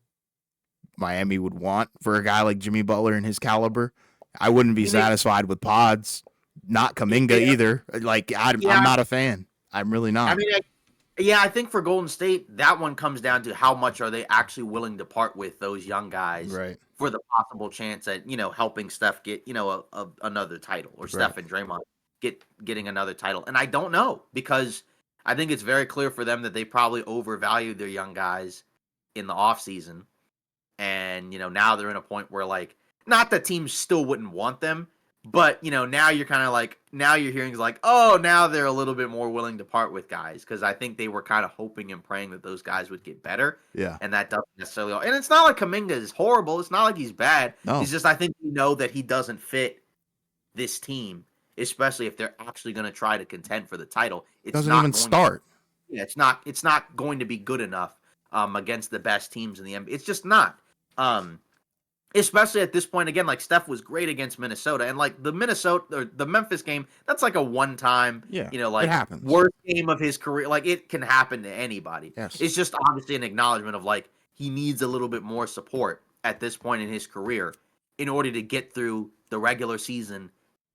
Miami would want for a guy like Jimmy Butler and his caliber? I wouldn't be You think? satisfied with Pods, not Kaminga Yeah. either. Like I'm Yeah. not a fan. I'm really I not. mean, yeah, I think for Golden State, that one comes down to how much are they actually willing to part with those young guys Right. for the possible chance at helping Steph get another title, or Right. Steph and Draymond getting another title. And I don't know, because I think it's very clear for them that they probably overvalued their young guys in the offseason. And now they're in a point where, like, not that teams still wouldn't want them, but now you're kind of like, now you're hearing like, oh, now they're a little bit more willing to part with guys, because I think they were kind of hoping and praying that those guys would get better, Yeah. and that doesn't necessarily. And it's not like Kaminga is horrible. It's not like he's bad. It's No. just, I think that he doesn't fit this team, especially if they're actually going to try to contend for the title. It's Doesn't not even going to. start. Yeah, it's not going to be good enough against the best teams in the NBA. It's just not. Um, Especially at this point, again, like Steph was great against Minnesota, and like the Memphis game, that's like a one time, Yeah. It like happens. worst game of his career. Like, it can happen to anybody. Yes. It's just obviously an acknowledgement of like he needs a little bit more support at this point in his career in order to get through the regular season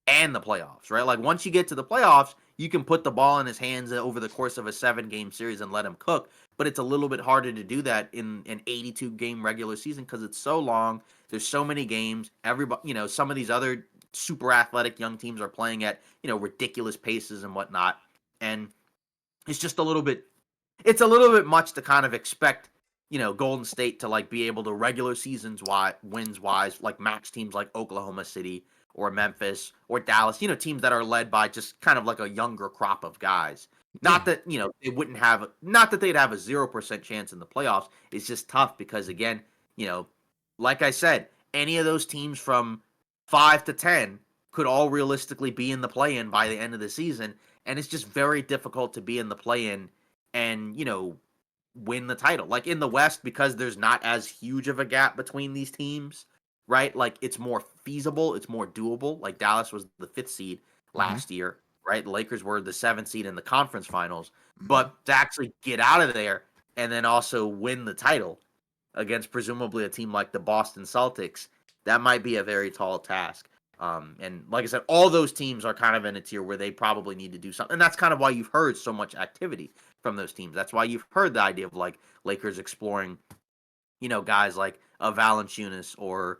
and the playoffs, right? Like, once you get to the playoffs, you can put the ball in his hands over the course of a 7-game series and let him cook. But it's a little bit harder to do that in an 82-game regular season because it's so long. There's so many games. Everybody, some of these other super athletic young teams are playing at, ridiculous paces and whatnot. And it's just a little bit much to kind of expect, Golden State to like be able to regular seasons wins wise, like match teams like Oklahoma City or Memphis or Dallas, teams that are led by just kind of like a younger crop of guys. Not Yeah. that, not that they'd have a 0% chance in the playoffs. It's just tough because again, you know, like I said, any of those teams from 5 to 10 could all realistically be in the play in by the end of the season. And it's just very difficult to be in the play in and, win the title. Like in the West, because there's not as huge of a gap between these teams, right? Like it's more feasible, it's more doable. Like Dallas was the 5th seed Hmm. last year, right? The Lakers were the 7th seed in the conference finals. Hmm. But to actually get out of there and then also win the title against presumably a team like the Boston Celtics, that might be a very tall task. And like I said, all those teams are kind of in a tier where they probably need to do something. And that's kind of why you've heard so much activity from those teams. That's why you've heard the idea of like Lakers exploring, guys like Valanciunas or,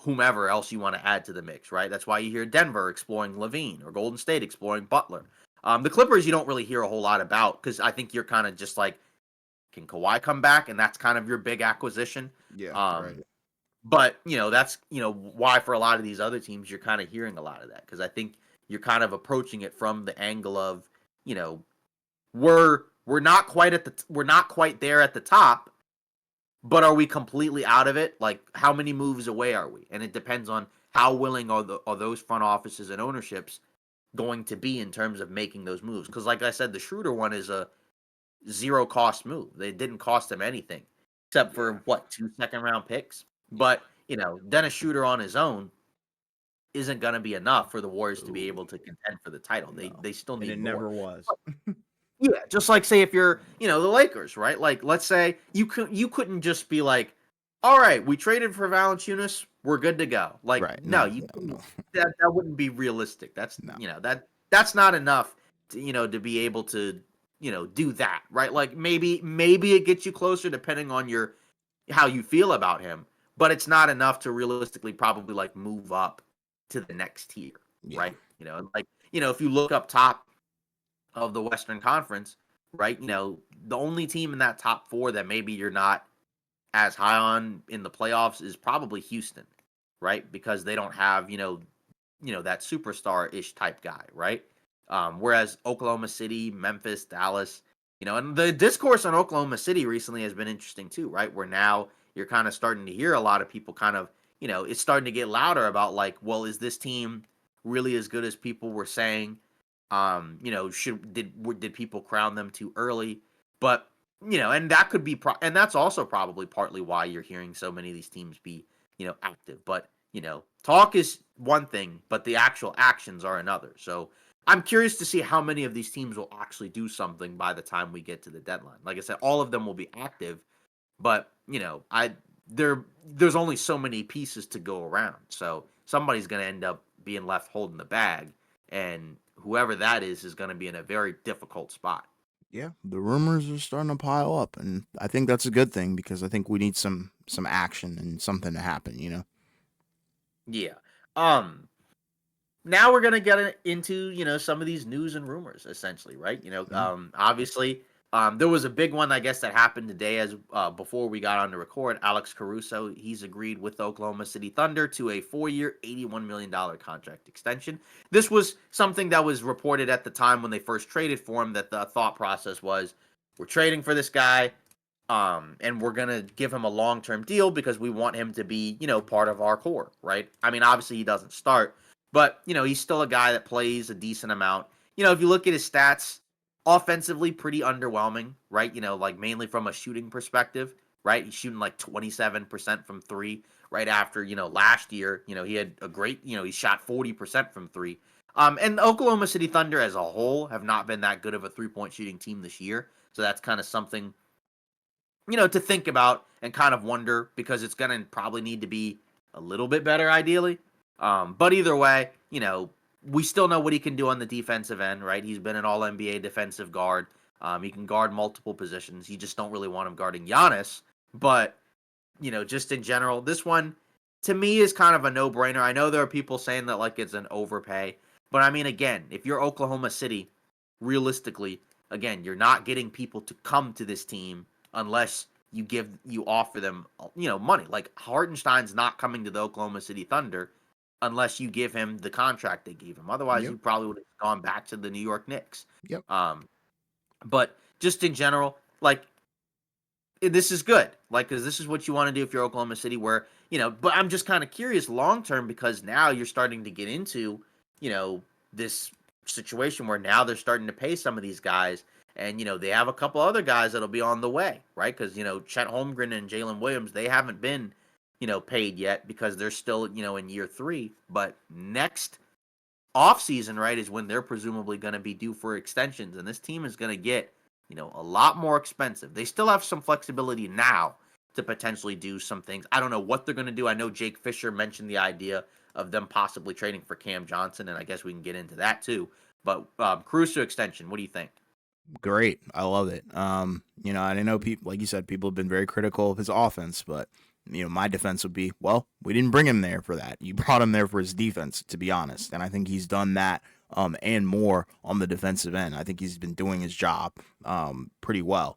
whomever else you want to add to the mix, right? That's why you hear Denver exploring Levine or Golden State exploring Butler. The Clippers, you don't really hear a whole lot about because I think you're kind of just like, can Kawhi come back? And that's kind of your big acquisition. Yeah. Um, Right. but that's why for a lot of these other teams you're kind of hearing a lot of that because I think you're kind of approaching it from the angle of you know we're not quite we're not quite there at the top, but are we completely out of it? Like how many moves away are we? And it depends on how willing are those front offices and ownerships going to be in terms of making those moves. Because like I said, the Schroeder one is a zero cost move. They didn't cost him anything except Yeah. for what 2 second round picks. Yeah. But Dennis Schroeder on his own isn't going to be enough for the Warriors to be Ooh. able to contend for the title. They No. they still And it need more. never was. Yeah, just like say if you're, the Lakers, right? Like let's say you couldn't just be like, "All right, we traded for Valanciunas, we're good to go." Like Right. no, No. you No. couldn't, No. that wouldn't be realistic. That's, No. that's not enough to, to be able to, do that, right? Like maybe it gets you closer depending on your how you feel about him, but it's not enough to realistically probably like move up to the next tier, Yeah. right? And like, if you look up top of the Western Conference, right? The only team in that top 4 that maybe you're not as high on in the playoffs is probably Houston, right? Because they don't have, that superstar-ish type guy, right? Whereas Oklahoma City, Memphis, Dallas, and the discourse on Oklahoma City recently has been interesting too, right? Where now you're kind of starting to hear a lot of people kind of, it's starting to get louder about like, well, is this team really as good as people were saying? Did people crown them too early? But and that could be and that's also probably partly why you're hearing so many of these teams be active. But talk is one thing, but the actual actions are another. So I'm curious to see how many of these teams will actually do something by the time we get to the deadline. Like I said, all of them will be active, but there's only so many pieces to go around. So somebody's going to end up being left holding the bag, and whoever that is going to be in a very difficult spot. Yeah. The rumors are starting to pile up, and I think that's a good thing because I think we need some action and something to happen. You know. Yeah. Um Now we're gonna get into some of these news and rumors, essentially, right? Yeah. Obviously, there was a big one I guess that happened today as before we got on to record. Alex Caruso, he's agreed with the Oklahoma City Thunder to a 4-year, $81 million contract extension. This was something that was reported at the time when they first traded for him. That the thought process was, we're trading for this guy. And we're gonna give him a long-term deal because we want him to be, part of our core, right? I mean, obviously he doesn't start, but he's still a guy that plays a decent amount. If you look at his stats, offensively pretty underwhelming, right? Like mainly from a shooting perspective, right? He's shooting like 27% from 3 right after, last year, he had a great, he shot 40% from 3. And the Oklahoma City Thunder as a whole have not been that good of a three-point shooting team this year. So that's kind of something to think about and kind of wonder because it's going to probably need to be a little bit better, ideally. But either way, we still know what he can do on the defensive end, right? He's been an all NBA defensive guard. He can guard multiple positions. You just don't really want him guarding Giannis. But, just in general, this one, to me is kind of a no-brainer. I know there are people saying that like it's an overpay, but I mean, again, if you're Oklahoma City, realistically, again, you're not getting people to come to this team unless you offer them money. Like Hartenstein's not coming to the Oklahoma City Thunder unless you give him the contract they gave him. Otherwise, Yep. you probably would have gone back to the New York Knicks. Yep. Um, but just in general, like this is good. Like, because this is what you want to do if you're Oklahoma City, where, but I'm just kind of curious long term because now you're starting to get into, this situation where now they're starting to pay some of these guys. And, they have a couple other guys that'll be on the way, right? Because, Chet Holmgren and Jalen Williams, they haven't been, paid yet because they're still, in year 3. But next off season, right, is when they're presumably going to be due for extensions, and this team is going to get, a lot more expensive. They still have some flexibility now to potentially do some things. I don't know what they're going to do. I know Jake Fisher mentioned the idea of them possibly trading for Cam Johnson, and I guess we can get into that too. But Caruso extension, what do you think? Great. I love it. And I know people, like you said, people have been very critical of his offense, but my defense would be, well, we didn't bring him there for that. You brought him there for his defense, to be honest. And I think he's done that and more on the defensive end. I think he's been doing his job pretty well.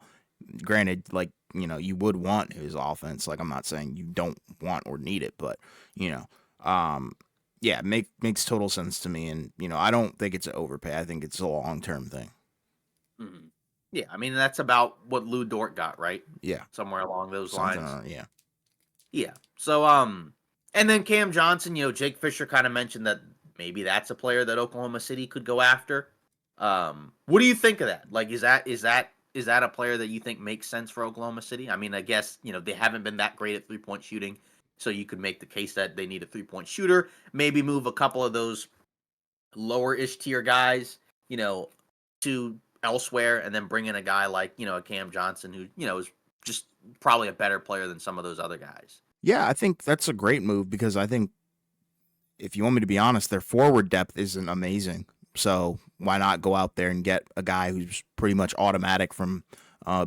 Granted, like, you would want his offense. Like, I'm not saying you don't want or need it, but, you know, um, yeah, makes total sense to me. And, I don't think it's an overpay. I think it's a long term thing. Mhm. Yeah, I mean that's about what Lou Dort got, right? Yeah. Somewhere along those Something lines. yeah. Yeah. So and then Cam Johnson, Jake Fisher kind of mentioned that maybe that's a player that Oklahoma City could go after. What do you think of that? Like is that a player that you think makes sense for Oklahoma City? I mean, I guess, they haven't been that great at three-point shooting, so you could make the case that they need a three-point shooter, maybe move a couple of those lower-ish tier guys, you know, to elsewhere and then bring in a guy like, a Cam Johnson who, is just probably a better player than some of those other guys. Yeah, I think that's a great move because I think if you want me to be honest, their forward depth isn't amazing. So why not go out there and get a guy who's pretty much automatic from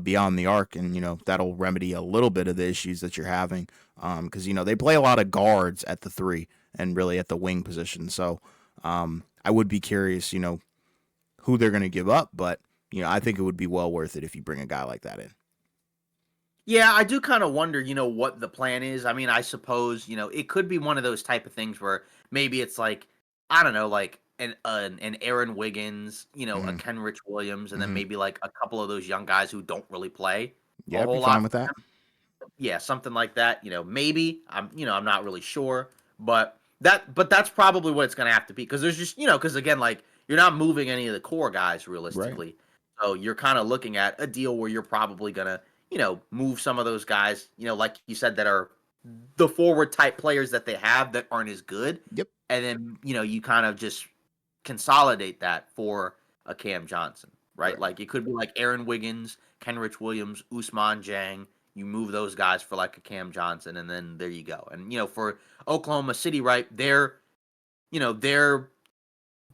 beyond the arc, and that'll remedy a little bit of the issues that you're having. Because they play a lot of guards at the 3 and really at the wing position. So I would be curious, who they're going to give up, but I think it would be well worth it if you bring a guy like that in. Yeah, I do kind of wonder, what the plan is. I mean, I suppose, it could be one of those type of things where maybe it's like, I don't know, like an Aaron Wiggins, a Mm-hmm. Kenrich Williams, and then Mm-hmm. maybe like a couple of those young guys who don't really play a Yeah, I'd be whole fine lot. with that. Yeah, something like that. Maybe I'm not really sure, but that's probably what it's gonna have to be because there's just because again, like you're not moving any of the core guys Right. realistically, so you're kind of looking at a deal where you're probably gonna move some of those guys, like you said, that are the forward type players that they have that aren't as good, Yep. and then you kind of just consolidate that for a Cam Johnson, right? Right. Like it could be like Aaron Wiggins, Kenrich Williams, Usman Jang. You move those guys for like a Cam Johnson, and then there you go. And for Oklahoma City, right? You know, their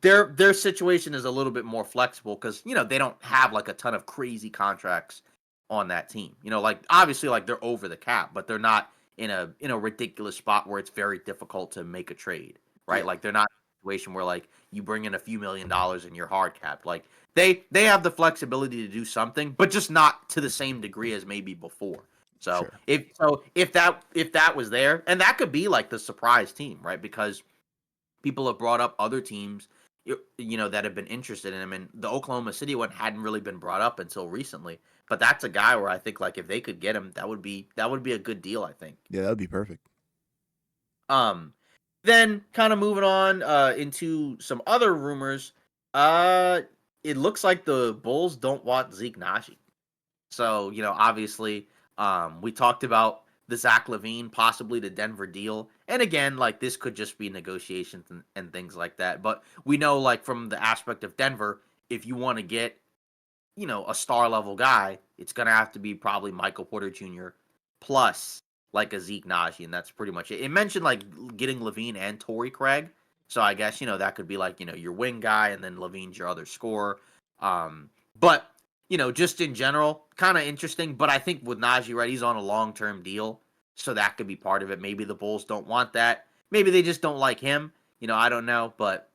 their situation is a little bit more flexible because they don't have like a ton of crazy contracts on that team. Like obviously like they're over the cap, but they're not in a ridiculous spot where it's very difficult to make a trade, right? Yeah. Like they're not in a situation where like you bring in a few $1 million and you're hard capped. Like they have the flexibility to do something, but just not to the same degree as maybe before. So Sure. if that was there, and that could be like the surprise team, right? Because people have brought up other teams, that have been interested in him, and the Oklahoma City one hadn't really been brought up until recently. But that's a guy where I think like if they could get him, that would be a good deal. I think. Yeah, that would be perfect. Um, then kind of moving on into some other rumors. Uh, it looks like the Bulls don't want Zeke Naji. So, obviously, we talked about the Zach Levine, possibly the Denver deal. And again, like this could just be negotiations and things like that. But we know, like, from the aspect of Denver, if you want to get, a star level guy, it's going to have to be probably Michael Porter Jr. plus like a Zeke Naji. And that's pretty much it. It mentioned like getting Levine and Torrey Craig. So I guess, that could be like, your wing guy and then Levine's your other scorer. But just in general, kind of interesting. But I think with Najee, right, he's on a long term deal. So that could be part of it. Maybe the Bulls don't want that. Maybe they just don't like him. I don't know. But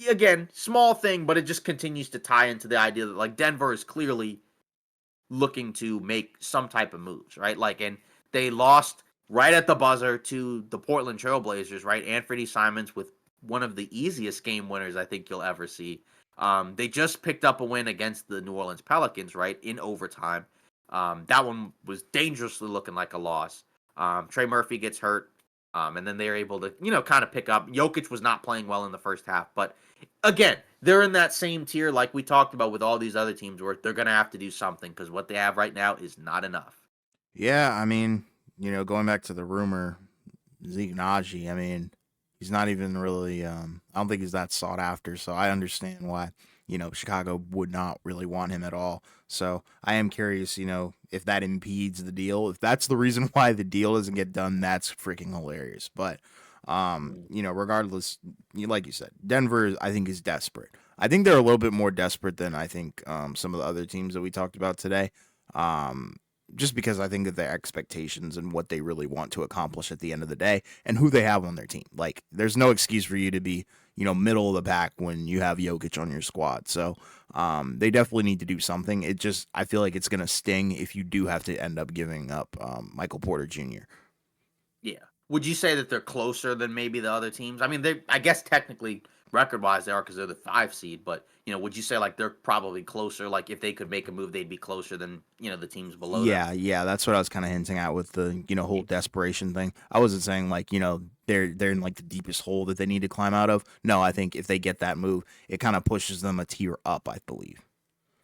again, small thing, but it just continues to tie into the idea that like Denver is clearly looking to make some type of moves, right? Like, and they lost right at the buzzer to the Portland Trailblazers, right? Anthony Simons with one of the easiest game winners I think you'll ever see. They just picked up a win against the New Orleans Pelicans, right, in overtime. That one was dangerously looking like a loss. Trey Murphy gets hurt, and then they're able to, kind of pick up. Jokic was not playing well in the first half, but again, they're in that same tier like we talked about with all these other teams where they're going to have to do something because what they have right now is not enough. Yeah, I mean, going back to the rumor, Zeke Naji, I mean, he's not even really, I don't think he's that sought after. So I understand why, Chicago would not really want him at all. So I am curious, if that impedes the deal. If that's the reason why the deal doesn't get done, that's freaking hilarious. But, regardless, like you said, Denver, I think, is desperate. I think they're a little bit more desperate than I think some of the other teams that we talked about today. Um, just because I think of their expectations and what they really want to accomplish at the end of the day and who they have on their team. Like, there's no excuse for you to be, middle of the pack when you have Jokic on your squad. So, they definitely need to do something. I feel like it's going to sting if you do have to end up giving up Michael Porter Jr. Yeah. Would you say that they're closer than maybe the other teams? I mean, I guess technically record wise they are because they're the 5 seed, but would you say like they're probably closer? Like if they could make a move, they'd be closer than the teams below them. Yeah, that's what I was kind of hinting at with the whole desperation thing. I wasn't saying like they're in like the deepest hole that they need to climb out of. No, I think if they get that move, it kind of pushes them a tier up. I believe.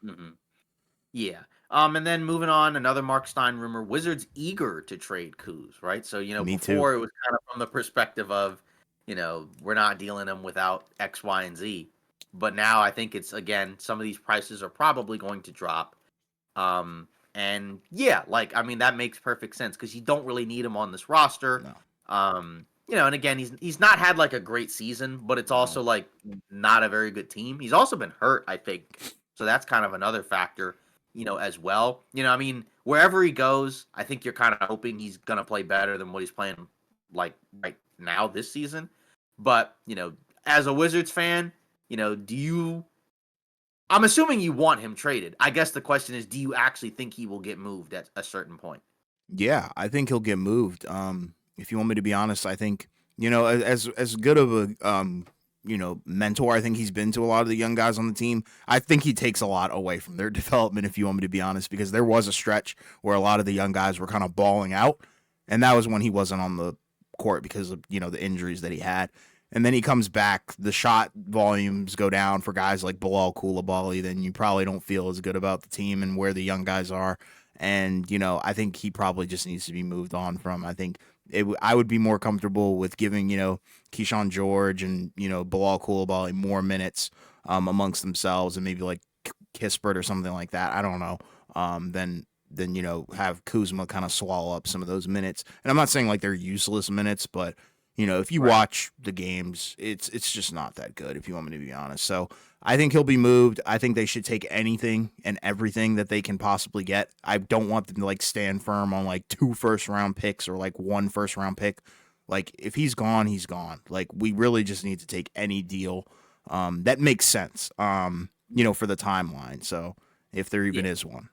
Hmm. Yeah. And then moving on, another Mark Stein rumor: Wizards eager to trade Kuz, right? So Me too. before it was kind of from the perspective of we're not dealing them without X, Y, and Z, but now I think it's again some of these prices are probably going to drop. And yeah, like I mean that makes perfect sense because you don't really need him on this roster. No, And again he's not had like a great season, but it's no. also like not a very good team. He's also been hurt, I think. So that's kind of another factor, as well. I mean, wherever he goes, I think you're kind of hoping he's gonna play better than what he's playing like right now this season. But, as a Wizards fan, do you I'm assuming you want him traded. I guess the question is, do you actually think he will get moved at a certain point? Yeah, I think he'll get moved. If you want me to be honest, I think as good of a mentor I think he's been to a lot of the young guys on the team. I think he takes a lot away from their development. If you want me to be honest, because there was a stretch where a lot of the young guys were kind of balling out, and that was when he wasn't on the court because of the injuries that he had. And then he comes back, the shot volumes go down for guys like Bilal Coulibaly. Then you probably don't feel as good about the team and where the young guys are. And I think he probably just needs to be moved on from. I think I would be more comfortable with giving Keyshawn George and Bilal Coulibaly more minutes amongst themselves, and maybe like Kispert or something like that. I don't know. Then have Kuzma kind of swallow up some of those minutes. And I'm not saying like they're useless minutes, but if you Right. watch the games, it's just not that good. If you want me to be honest, so I think he'll be moved. I think they should take anything and everything that they can possibly get. I don't want them to like stand firm on like 2 first-round picks or like 1 first-round pick. Like if he's gone, he's gone. Like we really just need to take any deal that makes sense. For the timeline. So if there even Yeah. is one.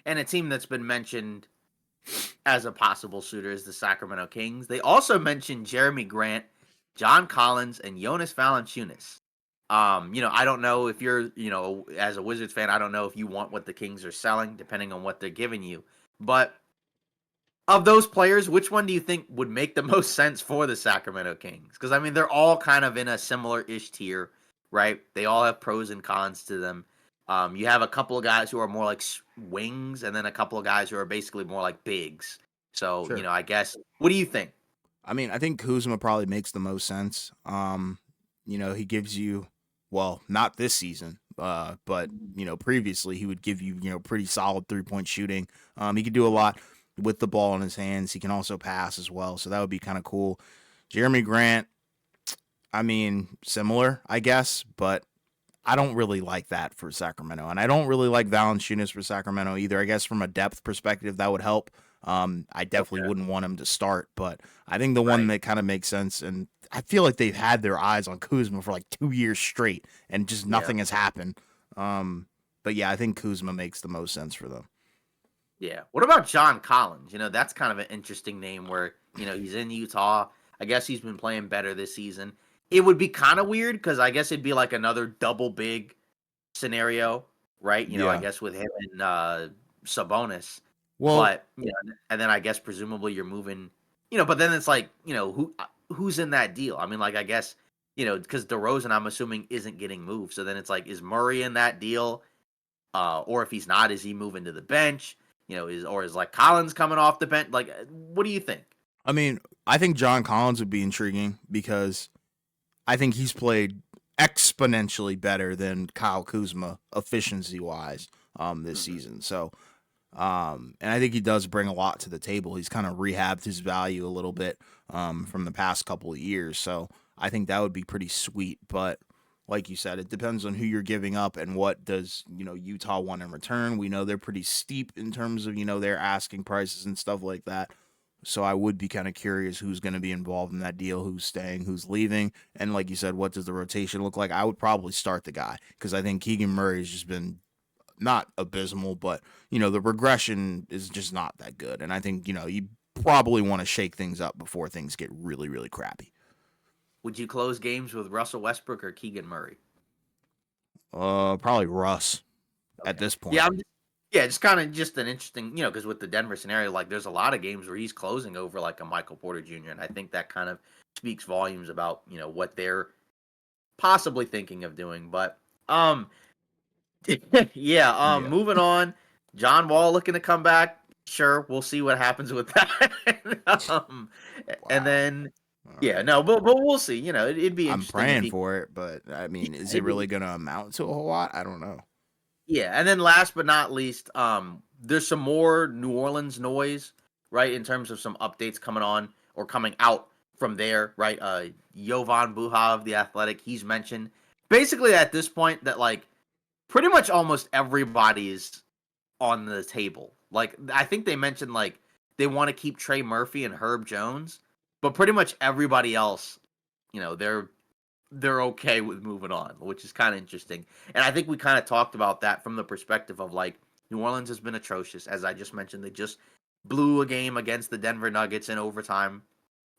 And a team that's been mentioned as a possible suitor is the Sacramento Kings. They also mentioned Jeremy Grant, John Collins, and Jonas Valanciunas. I don't know if you're, as a Wizards fan, I don't know if you want what the Kings are selling, depending on what they're giving you. But of those players, which one do you think would make the most sense for the Sacramento Kings? Because I mean, they're all kind of in a similar-ish tier, right? They all have pros and cons to them. You have a couple of guys who are more like wings, and then a couple of guys who are basically more like bigs. So, Sure. I guess, what do you think? I mean, I think Kuzma probably makes the most sense. He gives you, well, not this season, but previously he would give you, pretty solid 3-point shooting. He could do a lot with the ball in his hands. He can also pass as well, so that would be kind of cool. Jeremy Grant, I mean, similar, I guess, but I don't really like that for Sacramento, and I don't really like Valanciunas for Sacramento either. I guess from a depth perspective, that would help. I definitely Okay. wouldn't want him to start, but I think the one Right. that kind of makes sense, and I feel like they've had their eyes on Kuzma for like 2 years straight, and just Yeah. nothing has happened. Um, but yeah, I think Kuzma makes the most sense for them. Yeah. What about John Collins? That's kind of an interesting name where, he's in Utah. I guess he's been playing better this season. It would be kind of weird because I guess it'd be like another double big scenario, right? I Yeah. guess with him and Sabonis. Well, But, and then I guess presumably you're moving, but then it's like, who's in that deal? I mean, like, I guess, because DeRozan, I'm assuming, isn't getting moved. So then it's like, is Murray in that deal? Or if he's not, is he moving to the bench? Is like Collins coming off the bench? Like, what do you think? I mean, I think John Collins would be intriguing because I think he's played exponentially better than Kyle Kuzma efficiency wise this Mhm. season. So and I think he does bring a lot to the table. He's kind of rehabbed his value a little bit from the past couple of years. So I think that would be pretty sweet. But like you said, it depends on who you're giving up and what does, Utah want in return. We know they're pretty steep in terms of, their asking prices and stuff like that. So I would be kind of curious who's going to be involved in that deal, who's staying, who's leaving, and like you said, what does the rotation look like? I would probably start the guy because I think Keegan Murray has just been not abysmal, but the regression is just not that good. And I think you probably want to shake things up before things get really, really crappy. Would you close games with Russell Westbrook or Keegan Murray? Probably Russ at Okay. this Yeah, point. yeah, it's kind of just an interesting, because with the Denver scenario, like there's a lot of games where he's closing over like a Michael Porter Jr. And I think that kind of speaks volumes about, what they're possibly thinking of doing. But yeah, Yeah. moving on. John Wall looking to come back. Sure, we'll see what happens with that. And Wow. then All yeah, right. no, but we'll see. It'd be I'm interesting if praying he for it, but I yeah, mean, is it it'd be really going to amount to a whole lot? I don't know. Yeah, and then last but not least, there's some more New Orleans noise, right? In terms of some updates coming on or coming out from there, right? Jovan Buha of the Athletic, he's mentioned basically at this point that like pretty much almost everybody is on the table. Like I think they mentioned like they want to keep Trey Murphy and Herb Jones, but pretty much everybody else, they're okay with moving on, which is kind of interesting. And I think we kind of talked about that from the perspective of like New Orleans has been atrocious. As I just mentioned, they just blew a game against the Denver Nuggets in overtime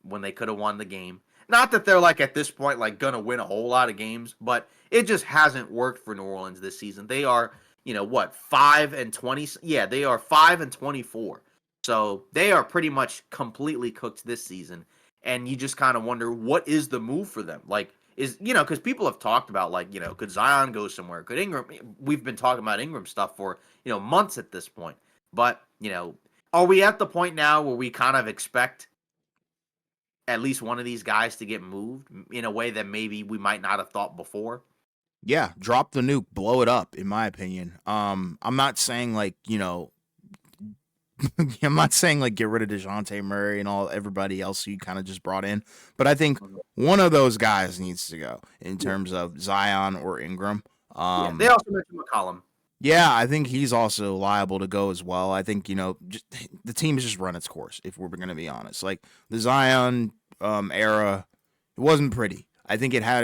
when they could have won the game. Not that they're like at this point like gonna win a whole lot of games, but it just hasn't worked for New Orleans this season. They are, what, 5-20? Yeah, they are 5-24. So they are pretty much completely cooked this season. And you just kind of wonder what is the move for them? Like, because people have talked about like, could Zion go somewhere? Could Ingram? We've been talking about Ingram stuff for, months at this point. But, are we at the point now where we kind of expect at least one of these guys to get moved in a way that maybe we might not have thought before? Yeah, drop the nuke, blow it up, in my opinion. I'm not saying like, I'm not saying like get rid of DeJounte Murray and all everybody else you kind of just brought in, but I think Mhm. one of those guys needs to go in Yeah, terms of Zion or Ingram. yeah. They also mentioned McCollum. Yeah, I think he's also liable to go as well. I think just, the team has just run its course. If we're going to be honest, like the Zion era, it wasn't pretty. I think it had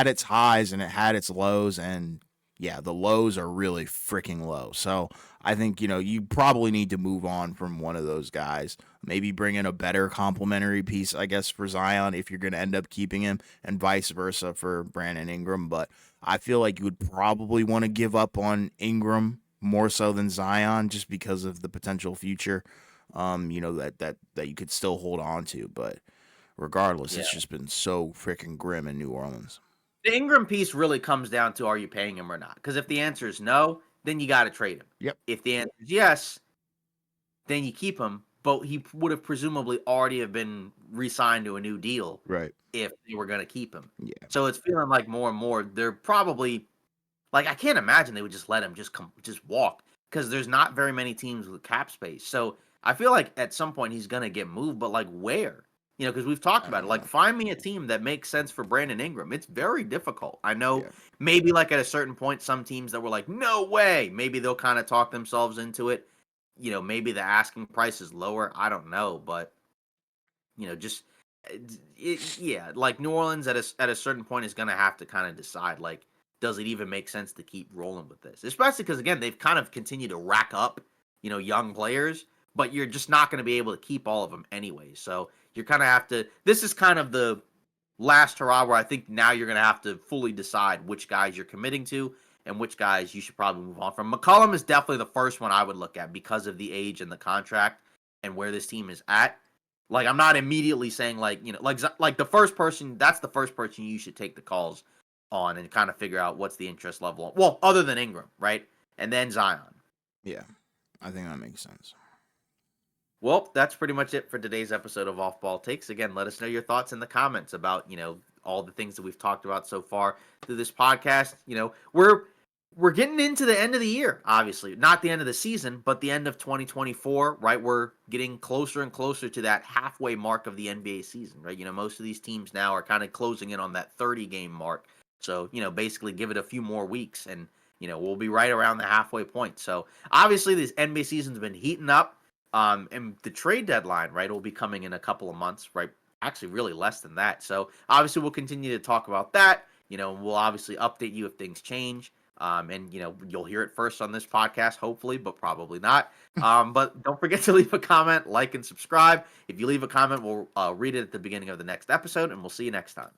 its highs and it had its lows, and yeah, the lows are really freaking low. So I think you probably need to move on from one of those guys. Maybe bring in a better complementary piece, I guess, for Zion if you're going to end up keeping him, and vice versa for Brandon Ingram. But I feel like you would probably want to give up on Ingram more so than Zion just because of the potential future that you could still hold on to, but regardless, Yeah. it's just been so freaking grim in New Orleans. The Ingram piece really comes down to are you paying him or not? Because if the answer is no, then you got to trade him. Yep. If the answer is yes, then you keep him. But he would have presumably already have been re-signed to a new deal Right. if they were going to keep him. Yeah. So it's feeling like more and more they're probably like I can't imagine they would just let him just walk because there's not very many teams with cap space. So I feel like at some point he's gonna get moved, but like where? Because we've talked I about it. don't Like know. find me a team that makes sense for Brandon Ingram. It's very difficult. I know Yeah. maybe like at a certain point, some teams that were like, no way. Maybe they'll kind of talk themselves into it. maybe the asking price is lower. I don't know, but just yeah, like New Orleans at a certain point is going to have to kind of decide, like, does it even make sense to keep rolling with this? Especially because again, they've kind of continued to rack up, young players, but you're just not going to be able to keep all of them anyway. So you're kind of have to. This is kind of the last hurrah where I think now you're going to have to fully decide which guys you're committing to and which guys you should probably move on from. McCollum is definitely the first one I would look at because of the age and the contract and where this team is at. Like, I'm not immediately saying, like, like the first person, that's the first person you should take the calls on and kind of figure out what's the interest level. Well, other than Ingram, right? And then Zion. Yeah, I think that makes sense. Well, that's pretty much it for today's episode of Off Ball Takes. Again, let us know your thoughts in the comments about, all the things that we've talked about so far through this podcast. We're getting into the end of the year, obviously. Not the end of the season, but the end of 2024, right? We're getting closer and closer to that halfway mark of the NBA season, right? Most of these teams now are kind of closing in on that 30 game mark. So, basically give it a few more weeks and, we'll be right around the halfway point. So, obviously, this NBA season's been heating up. And the trade deadline, right, will be coming in a couple of months, right? Actually, really less than that. So obviously, we'll continue to talk about that. We'll obviously update you if things change. And you'll hear it first on this podcast, hopefully, but probably not. But don't forget to leave a comment, like, and subscribe. If you leave a comment, we'll read it at the beginning of the next episode, and we'll see you next time.